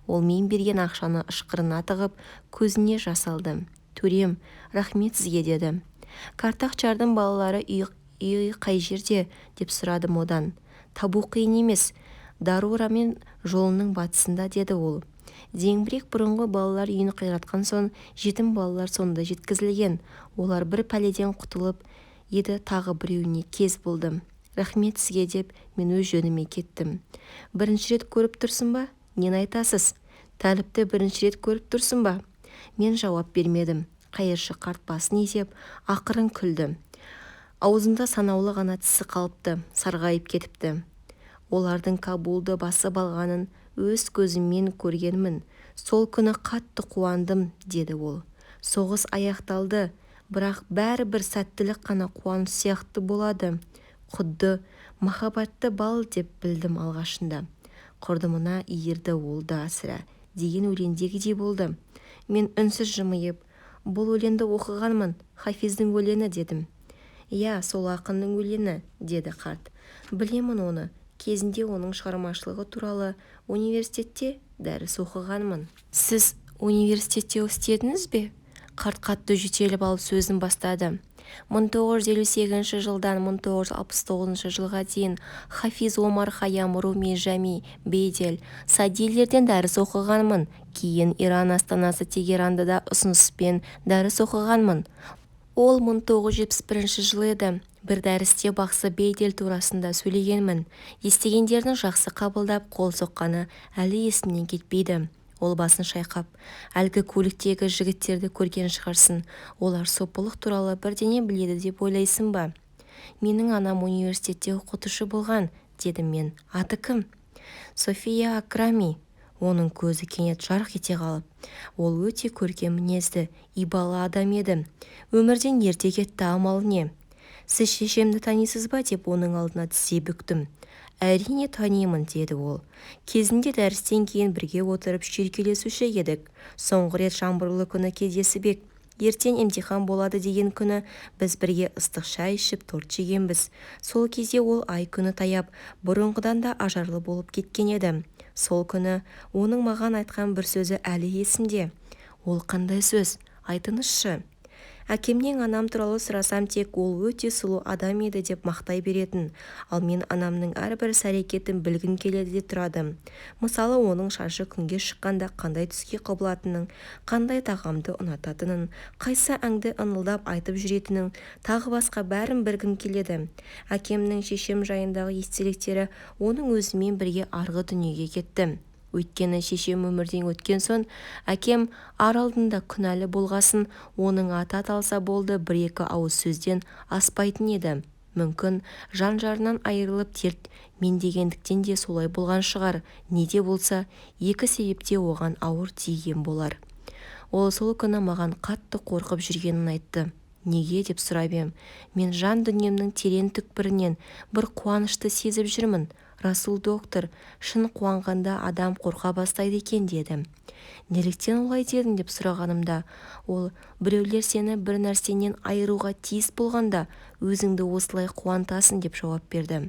Ол мен берген ақшаны ышқырына тығып, көзіне жас алды. Төрем, рахмет сізге, деді. Картақчардың балалары үй қай жерде, деп сұрадым одан. Табу қиын емес, Дарурамен жолының батысында, деді ол. Зеңбірек бұрынғы балалар үйін қиратқан соң, жетім балалар сонда жеткізілген. Олар бір пәледен құтылып еді, тағы біреуіне кез болдым. Рахмет сізге, деп мен өз жөніме кеттім. Бірінші рет көріп тұрсың ба? Нені айтасыз? Тәліпті бірінші рет көріп тұрсың ба? Мен жауап бермедім. Қайыршы қарт басын изеп, ақырын күлді. Аузында санаулы ғана тісі қалыпты, сарғайып кетіпті. Олардың Кабулды басып алғанын өз көзіммен көргенмін. Сол күні қатты қуандым, деді ол. Соғыс аяқталды, бірақ бәрібір сәттілік қана қуаныш сияқты болады. Құдды махаббатты бал деп білдім алғашында. Құрдымына иірді ол да сірә, деген өлеңдегідей болды. Мен үнсіз жымиып, бұл өлеңді оқығанмын, Хафиздің өлеңі, дедім. Иә, сол ақынның өлеңі, деді қарт. Білемін оны. Кезінде оның шығармашылығы туралы университетте дәріс оқығанмын. Сіз университетте істедіңіз бе? Қарт қатты жөтеліп алып сөзін бастады. 1958 жылдан 1969 жылға дейін Хафиз Омар Хайям, Руми, Жами, Бейдел, Садилерден дәріс оқығанмын. Кейін Иран астанасы Тегеранда да ұсыныспен дәріс оқығанмын. Ол 1971 жылы еді. Бір дәрісте бақсы Бейдел турасында сөйлегенмін. Естігендердің жақсы қабылдап қол соққаны әлі есімнен кетпейді. Ол басын шайқап, әлгі көліктегі жігіттерді көрген шығарсын. Олар сопылық туралы бірдеңе біледі деп ойлайсың ба? Менің анам университетте оқытушы болған, дедім мен. Аты кім? София Акрами. Оның көзі кенет жарқ ете қалып. Ол өте көркем мінезді, ибалы адам еді. Өмірден ерте кетті, амал не? Сіз шешемді танисыз ба, деп оның алдына тізе бүктім. Әрине танимын, деді ол. Кезінде дәрістен кейін бірге отырып шүйіркелесуші едік. Соңғы рет жаңбырлы күні кездесіп ек. Ертең емтихан болады деген күні біз бірге ыстық шай ішіп торт жегенбіз. Сол кезде ол ай күні таяп, бұрынғыдан да ажарлы болып кеткен еді. Сол күні оның маған айтқан бір сөзі әлі есімде. Ол қандай сөз? Айтыңызшы. Әкемнен анам туралы сұрасам тек ол өте сұлу адам еді деп мақтай беретін. Ал мен анамның әрбір іс-әрекетін білгім келеді де тұрады. Мысалы, оның шашы күнге шыққанда қандай түске құбылатынын, қандай тағамды ұнататынын, қайсы әнді ыңылдап айтып жүретінін, тағы басқа бәрін білгім келеді. Әкемнің шешем жайындағы естеліктері оның өзімен бірге арғы дүниеге кетті. Өйткені шешем өмірден өткен соң, әкем ар алдында күнәлі болғасын, оның аты аталса болды, бір-екі ауыз сөзден аспайтын еді. Мүмкін жан-жарынан айырылып дерт мен дегендіктен де солай болған шығар. Не де болса, екі себепте оған ауыр тиген болар. Ол сол күні маған қатты қорқып жүргенін айтты. Неге деп сұрап ем. Мен жан дүниемнің терең түкпірінен бір қуанышты сезіп жүрмін. Расул доктор, шын қуанғанда адам қорқа бастайды екен, деді. Неліктен олай дедің деп сұрағанымда, ол біреулер сені бір нәрсенен айыруға тиіс болғанда өзіңді осылай қуантасың деп жауап берді.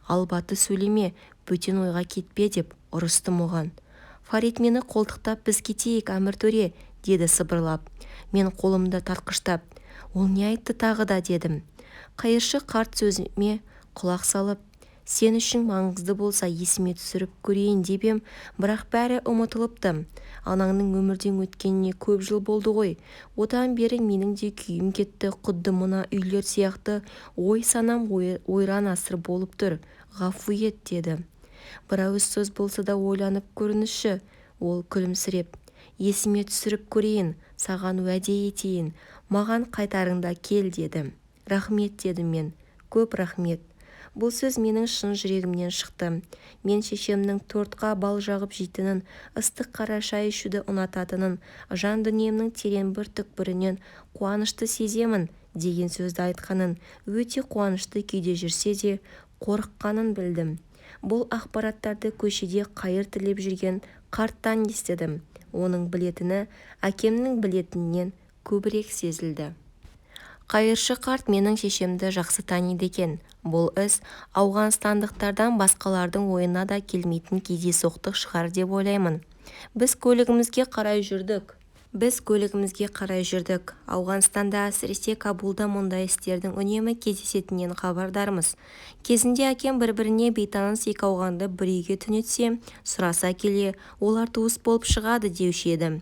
албаты сөйлеме, бөтен ойға кетпе деп ұрыстым оған. Фарит мені қолтықтап біз кетейік әмір төре, деді сыбырлап. Мен қолымды тартқыштап, ол не айтты тағы да дедім. Қайыршы қарт сөзіме құлақ салып, сен үшін маңызды болса есіме түсіріп көрейін деп ем, бірақ бәрі ұмытылыпты. Анаңның өмірден өткеніне көп жыл болды ғой. Одан бері менің де күйім кетті, құдды мына үйлер сияқты ой санам ойран асыр болып тұр. Ғафу ет, деді. Бір ауыз сөз болса да ойланып көрініші. Ол күлімсіреп, есіме түсіріп көрейін, саған уәде етейін, маған қайтарыңда кел, деді. Рахмет, дедім мен. Көп рахмет. Бұл сөз менің шын жүрегімнен шықты. Мен шешемнің тортқа бал жағып жейтінін, ыстық қара шай ішуді ұнататынын, жан дүниемнің терең бір түкпірінен қуанышты сеземін деген сөзді айтқанын, өте қуанышты күйде жүрсе де қорыққанын білдім. Бұл ақпараттарды көшеде қайыр тілеп жүрген қарттан естідім. Оның білетіні әкемнің білетінінен көбірек сезілді. Қайыршы қарт менің шешемді жақсы таниды екен. Бұл іс ауғанстандықтардан басқалардың ойына да келмейтін кездейсоқтық шығар деп ойлаймын. Біз көлігімізге қарай жүрдік. Ауғанстанда, әсіресе Кабулда мұндай істердің үнемі кездесетінен хабардармыз. Кезінде әкем бір-біріне бейтаныс екі ауғанды бір үйге түнетсе, сұраса келе, олар туыс болып шығады деуші еді.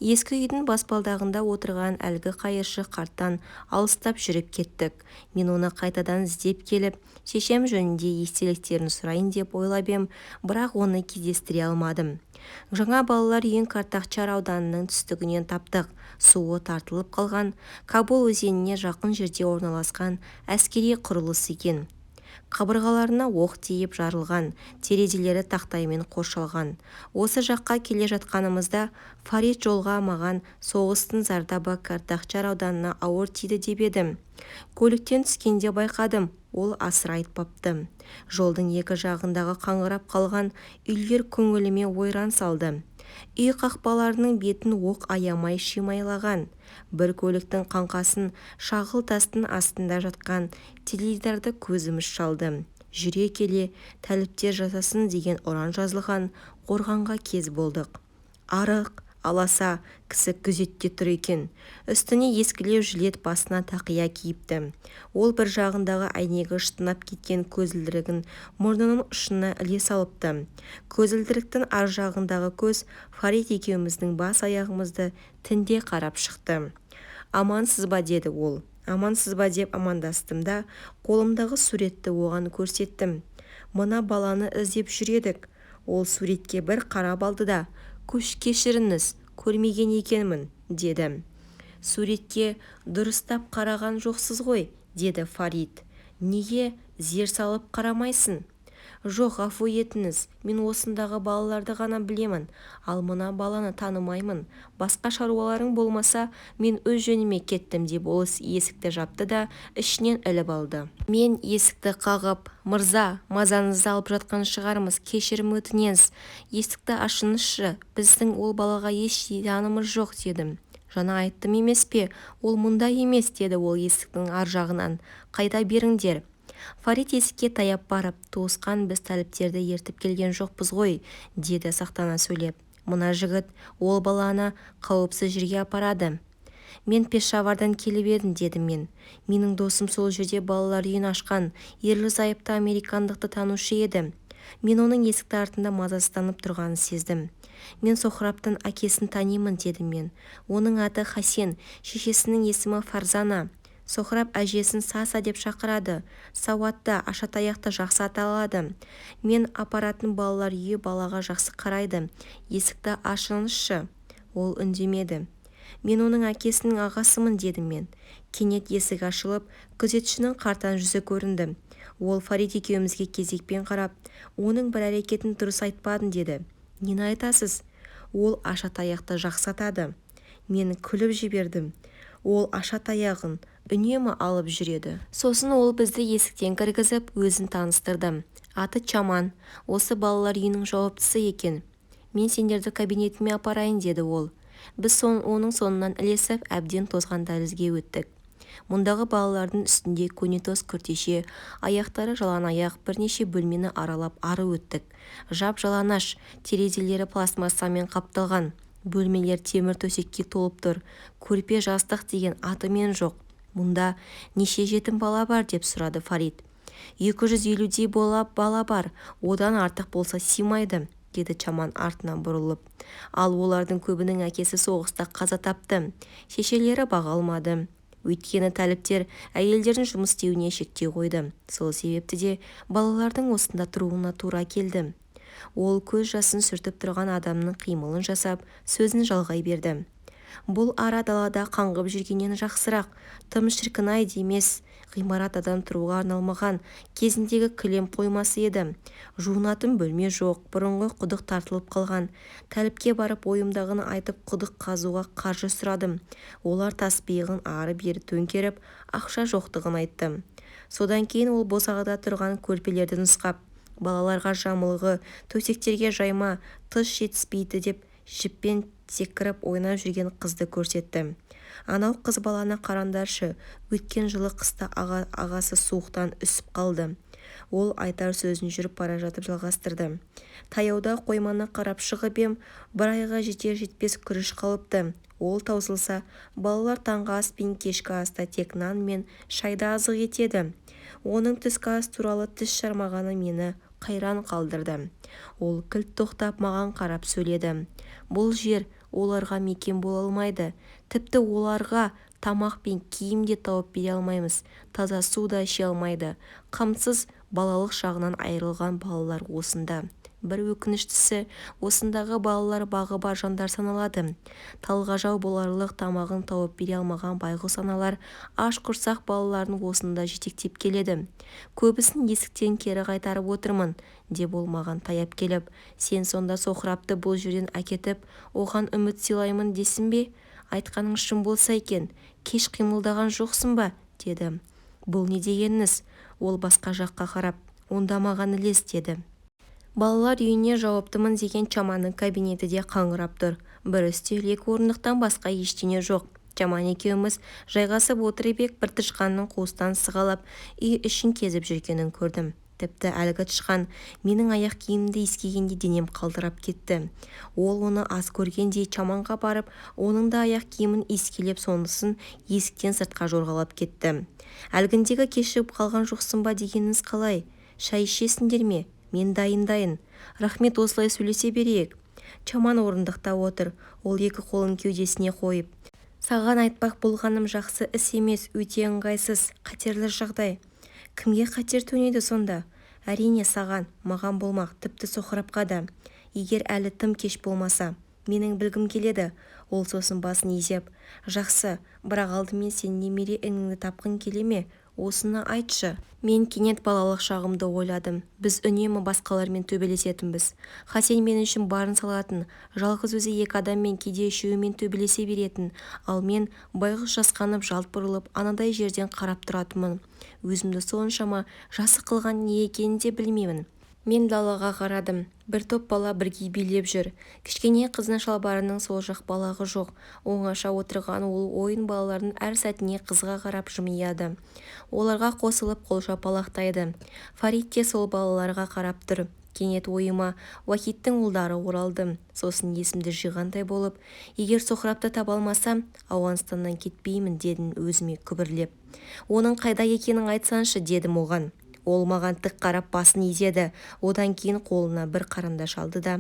Ескі үйдің баспалдағында отырған әлгі қайыршы қарттан алыстап жүріп кеттік. Мен оны қайтадан іздеп келіп, шешем жөнінде естеліктерін сұрайын деп ойлап ем, бірақ оны кездестіре алмадым. Жаңа балалар үйін Картахчар ауданының түстігінен таптық. Суы тартылып қалған, Кабул өзеніне жақын жерде орналасқан әскери құрылыс екен. Қабырғаларына оқ тиіп жарылған, терезелері тақтаймен қоршалған. Осы жаққа келе жатқанымызда Фарит жолға маған соғыстың зардабы Картахчар ауданына ауыр тиді деп едім. Көліктен түскенде байқадым, ол асыра айтпапты. Жолдың екі жағындағы қаңырап қалған үйлер көңіліме ойран салды. Үй қақпаларының бетін оқ аямай шимайлаған. Бір көліктің қаңқасын шағыл тастың астында жатқан теледидарды көзіміз шалды. Жүре келе тәліптер жасасын деген ұран жазылған қорғанға кез болдық. Арық, аласа кісі күзетте тұр екен. Үстіне ескілеу жилет, басына тақия киіпті. Ол бір жағындағы әйнегі шытынап кеткен көзілдірігін мұрнының ұшына іле салыпты. Көзілдіріктің ар жағындағы көз Фарит екеуміздің бас аяғымызды тінде қарап шықты. Амансыз ба, деді ол. Амансыз ба деп амандастым да қолымдағы суретті оған көрсеттім. Мына баланы іздеп жүредік. Ол суретке бір қарап алды да, кешіріңіз, көрмеген екенмін, деді. Суретке дұрыстап қараған жоқсыз ғой, деді Фарит. Неге зер салып қарамайсың? Жоқ, ғафу етіңіз, мен осындағы балаларды ғана білемін, ал мына баланы танымаймын. Басқа шаруаларың болмаса, мен өз жөніме кеттім деп ол есікті жапты да ішінен іліп алды. Мен есікті қағып, мырза, мазаңызды алып жатқан шығармыз, кешірім өтінеміз, есікті ашыңызшы, біздің ол балаға еш танымыз жоқ, дедім. Жаңа айттым емес пе, ол мұнда емес, деді ол есіктің ар жағынан. Қайда беріңдер. Фарит есікке таяп барып, туысқан біз тәліптерді ертіп келген жоқпыз ғой, деді сақтана сөйлеп. Мына жігіт ол баланы қауіпсіз жерге апарады. Мен Пешавардан келіп едім, дедім мен. Менің досым сол жерде балалар үйін ашқан, ерлі-зайыпты американдықты танушы еді. Мен оның есікті артында мазасызданып тұрғанын сездім. Мен Сохраптың әкесін танимын, дедім мен. Оның аты Хасен, шешесінің есімі Фарзана. Сохрап әжесін Саса деп шақырады. Сауатты, ашатаяқты жақсы аталады. Мен апаратын балалар үйі балаға жақсы қарайды. Есікті ашыңызшы. Ол үндемеді. Мен оның әкесінің ағасымын, дедім мен. Кенет есік ашылып, күзетшінің қартаң жүзі көрінді. Ол Фарит екеумізге кезекпен қарап, оның бір әрекетін дұрыс айтпадың, деді. Нені айтасыз? Ол ашатаяқты жақсы атады. Мен күліп жібердім. Ол ашатаяғын үнемі алып жүреді. Сосын ол бізді есіктен кіргізіп, өзін таныстырды. Аты Чаман, осы балалар үйінің жауаптысы екен. Мен сендерді кабинетіме апарайын, деді ол. Біз оның соңынан ілесіп, әбден тозған дәлізге өттік. Мұндағы балалардың үстінде көнетоз күртеше, аяқтары жалаң аяқ бірнеше бөлмені аралап ары өттік. Жап-жалаңаш, терезелері пластмассамен қапталған. Бөлмелер темір төсекке толып тұр. Көрпе жастық деген атымен жоқ. Мұнда неше жетім бала бар деп сұрады Фарит. 250-дей бала бар, одан артық болса симайды, деді Чаман артынан бұрылып. Ал олардың көбінің әкесі соғыста қаза тапты. Шешелері баға алмады. Өйткені тәліптер әйелдердің жұмыс істеуіне шектеу қойды. Сол себепті де балалардың осында тұруына тура келді. Ол көз жасын сүртіп тұрған адамның қимылын жасап, сөзін жалғай берді. Бұл ара далада қаңғып жүргеннен жақсырақ, тым шіркін-ай демес. Ғимарат адам тұруға арналмаған, кезіндегі кілем қоймасы еді. Жуынатын бөлме жоқ, бұрынғы құдық тартылып қалған. Тәліпке барып ойымдағыны айтып құдық қазуға қаржы сұрадым. Олар тасбиығын ары-бері төңкеріп, ақша жоқтығын айтты. Содан кейін ол босағада тұрған көрпелерді нұсқап, балаларға жамылғы, төсектерге жайма, тыс жетіспейді деп жіппен секіріп ойнап жүрген қызды көрсетті. Анау қыз баланы қарандаршы, өткен жылы қыста ағасы суықтан үсіп қалды. Ол айтар сөзін жүріп бара жатып жалғастырды. Таяуда қойманы қарап шығып ем, бір айға жетер-жетпес күріш қалыпты. Ол таусылса, балалар таңғы ас пен кешкі аста тек нан мен шайды азық етеді. Оның түскі ас туралы тіс жармағаны мені қайран қалдырды. Ол кілт тоқтап маған қарап сөйледі. Бұл жер оларға мекен бола алмайды. Тіпті оларға тамақ пен киім де тауып бере алмаймыз. Таза су да іше алмайды. Қамсыз балалық шағынан айырылған балалар осында. Бір өкініштісі, осындағы балалар бағы бар жандар саналады. Талғажау боларлық тамағын тауып бере алмаған байғұс аналар аш құрсақ балаларын осында жетектеп келеді. Көбісін есіктен кері қайтарып отырмын, деп ол маған таяп келіп, сен сонда Соқырапты бұл жерден әкетіп, оған үміт сыйлаймын десін бе? Айтқаның шын болса екен, кеш қимылдаған жоқсың ба? деді. Бұл не дегеніңіз? Ол басқа жаққа қарап, онда маған ілес, деді. Балалар үйіне жауаптымын деген Чаманның кабинеті де қаңырап тұр. Бір үстел, екі орындықтан басқа ештеңе жоқ. Чаман екеуміз жайғасып отырып ек, бір тышқанның қуыстан сығалап үй ішін кезіп жүргенін көрдім. Тіпті әлгі тышқан менің аяқ киімімді иіскегенде денем қалдырап кетті. Ол оны аз көргендей Чаманға барып, оның да аяқ киімін иіскелеп, сонысын есіктен сыртқа жорғалап кетті. Әлгіндегі кешігіп қалған жоқсың ба дегеніңіз қалай? Шай ішесіңдер ме? Мен дайындайын. Рахмет, осылай сөйлесе берейік. Чаман орындықта отыр. Ол екі қолын кеудесіне қойып. Саған айтпақ болғаным жақсы іс емес, өте ыңғайсыз, қатерлі жағдай. Кімге қатер төнеді сонда? Әрине саған, маған болмақ, тіпті Соқырапқа да. Егер әлі тым кеш болмаса, менің білгім келеді. Ол сосын басын изеп. Жақсы, бірақ алдымен сен немере ініңді тапқың келе ме? Осыны айтшы. Мен кенет балалық шағымды ойладым. Біз үнемі басқалармен төбелесетінбіз. Хасен мен үшін барын салатын, жалғыз өзі екі адаммен кейде үшеуімен төбелесе беретін. Ал мен байғұс жасқанып жалт бұрылып, анадай жерден қарап тұратынмын. Өзімді соншама жасы қылған не екенін де білмеймін. Мен далаға қарадым. Бір топ бала бірге билеп жүр. Кішкене қыздың шалбарының сол жақ балағы жоқ. Оңаша отырған ол ойын балалардың әр сәтіне қызға қарап жымияды. Оларға қосылып қол шапалақтайды. Фарит те сол балаларға қарап тұр. Кенет ойыма Уахиттің ұлдары оралды. Сосын есімді жиғандай болып, егер Соқырапты таба алмасам, Ауғанстаннан кетпеймін, дедім өзіме күбірлеп. Оның қайда екенін айтсаншы, дедім оған. Ол маған тік қарап басын изеді. Одан кейін қолына бір қарандаш алды да,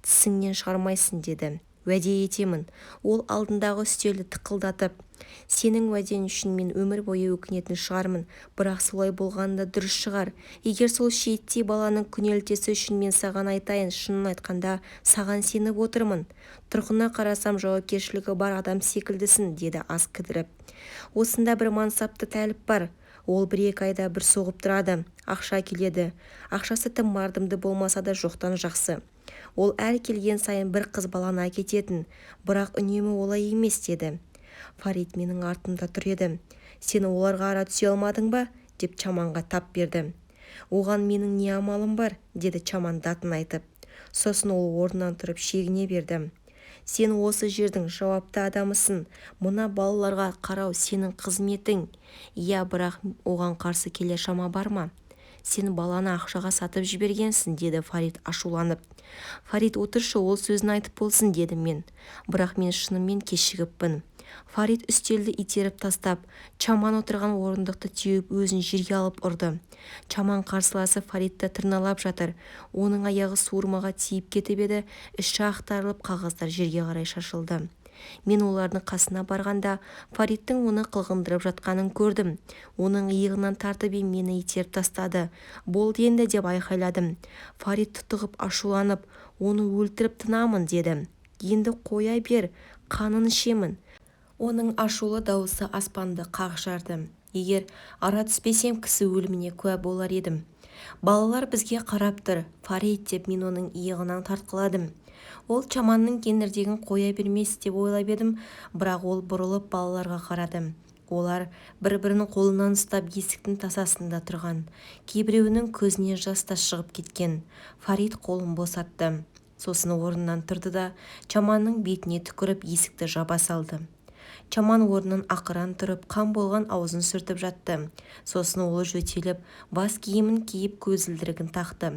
тісіңнен шығармайсың, деді. Уәде етемін. Ол алдындағы үстелді тықылдатып, сенің уәдең үшін мен өмір бойы өкінетін шығармын, бірақ солай болғанда дұрыс шығар. Егер сол шиеттей баланың күнелтесі үшін мен саған айтайын, шынын айтқанда саған сеніп отырмын. Тұрғына қарасам жауапкершілігі бар адам секілдісің, деді аз кідіріп. Осында бір мансапты тәліп бар. Ол бір-екі айда бір соғып тұрады, ақша келеді. Ақшасы тым мардымды болмаса да жоқтан жақсы. Ол әр келген сайын бір қыз баланы әкететін, бірақ үнемі олай емес, деді. Фарит менің артымда тұр еді. Сен оларға ара түсе алмадың ба? Деп Чаманға тап берді. Оған менің не амалым бар? Деді Чаман датын айтып. Сосын ол орнынан тұрып шегіне берді. Сен осы жердің жауапты адамысың. Мына балаларға қарау сенің қызметің. Иә, бірақ оған қарсы келер шама бар ма? Сен баланы ақшаға сатып жібергенсің, деді Фарит ашуланып. Фарит, отыршы, ол сөзін айтып болсын, дедім мен. Бірақ мен шынымен кешігіппін. Фарит үстелді итеріп тастап, Чаман отырған орындықты теуіп өзін жерге алып ұрды. Чаман қарсыласы Фаритті тырналап жатыр. Оның аяғы суырмаға тиіп кетіп еді, іші ақтарылып қағаздар жерге қарай шашылды. Мен олардың қасына барғанда Фариттің оны қылғындырып жатқанын көрдім. Оның иығынан тартып мені итеріп тастады. Болды енді, деп айқайладым. Фарит тұтығып ашуланып, оны өлтіріп тынамын, деді. Енді қоя бер, қанын ішемін. Оның ашулы дауысы аспанды қақ жарды. Егер ара түспесем, кісі өліміне куә болар едім. Балалар бізге қарап тұр, Фарит, деп мен оның иығынан тартқыладым. Ол Чаманның кеңірдегін қоя бермес деп ойлап едім, бірақ ол бұрылып балаларға қарады. Олар бір-бірінің қолынан ұстап есіктің тасасында тұрған. Кейбіреуінің көзіне жас та шығып кеткен. Фарит қолын босатты. Сосын орнынан тұрды да Чаманның бетіне түкіріп есікті жаба салды. Чаман орнынан ақыран тұрып, қан болған аузын сүртіп жатты. Сосын ол жөтеліп, бас киімін киіп көзілдірігін тақты.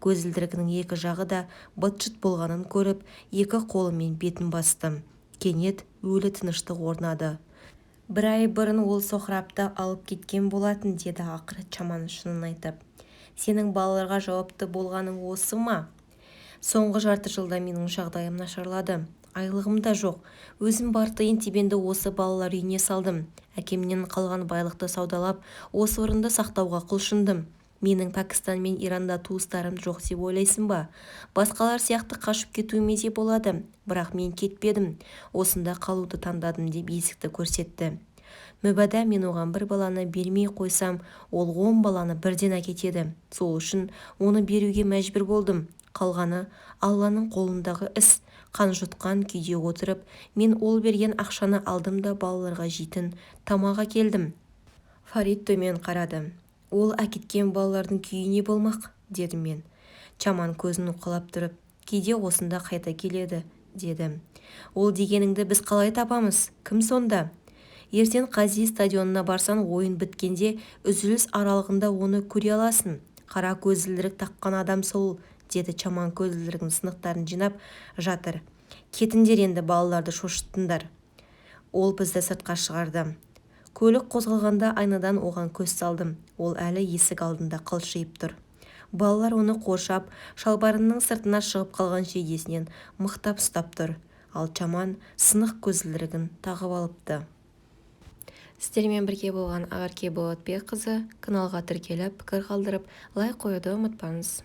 Көзілдірігінің екі жағы да быт-шыт болғанын көріп, екі қолымен бетін басты. Кенет өлі тыныштық орнады. Бір ай бұрын ол соқырапты алып кеткен болатын, деді ақыры Чаман шынын айтып. Сенің балаларға жауапты болғаның осы ма? Соңғы жарты жылда менің жағдайым нашарлады. Айлығым да жоқ. Өзім бар тиын-тебенді осы балалар үйіне салдым. Әкемнен қалған байлықты саудалап, осы орынды сақтауға құлшындым. Менің Пәкістан мен Иранда туыстарым жоқ деп ойлайсың ба? Басқалар сияқты қашып кетуіме де болады. Бірақ мен кетпедім. Осында қалуды таңдадым, деп есікті көрсетті. Мүбәда мен оған бір баланы бермей қойсам, ол 10 баланы бірден әкетеді. Сол үшін оны беруге мәжбүр болдым. Қалғаны Алланың қолындағы іс. Қан жұтқан күйде отырып, мен ол берген ақшаны алдым да балаларға жейтін тамаға келдім. Фарит төмен қарады. Ол әкеткен балалардың күйі не болмақ, дедім мен. Чаман көзін уқалап тұрып, кейде осында қайта келеді, деді. Ол дегеніңді біз қалай табамыз? Кім сонда? Ертең Қази стадионына барсан, ойын біткенде үзіліс аралығында оны көре аласың. Қара көзілдірік таққан адам сол, деді Чаман көзілдірігінің сынықтарын жинап жатыр. Кетіндер енді, балаларды шошыттыңдар. Ол бізді сыртқа шығарды. Көлік қозғалғанда айнадан оған көз салдым. Ол әлі есік алдында қылшиып тұр. Балалар оны қоршап, шалбарының сыртына шығып қалған шегесінен мықтап ұстап тұр. Ал Чаман сынық көзілдірігін тағып алыпты. Сіздермен бірге болған Ақерке Болатбекқызы. Каналға тіркеліп, пікір қалдырып, лайк қоюды ұмытпаңыз.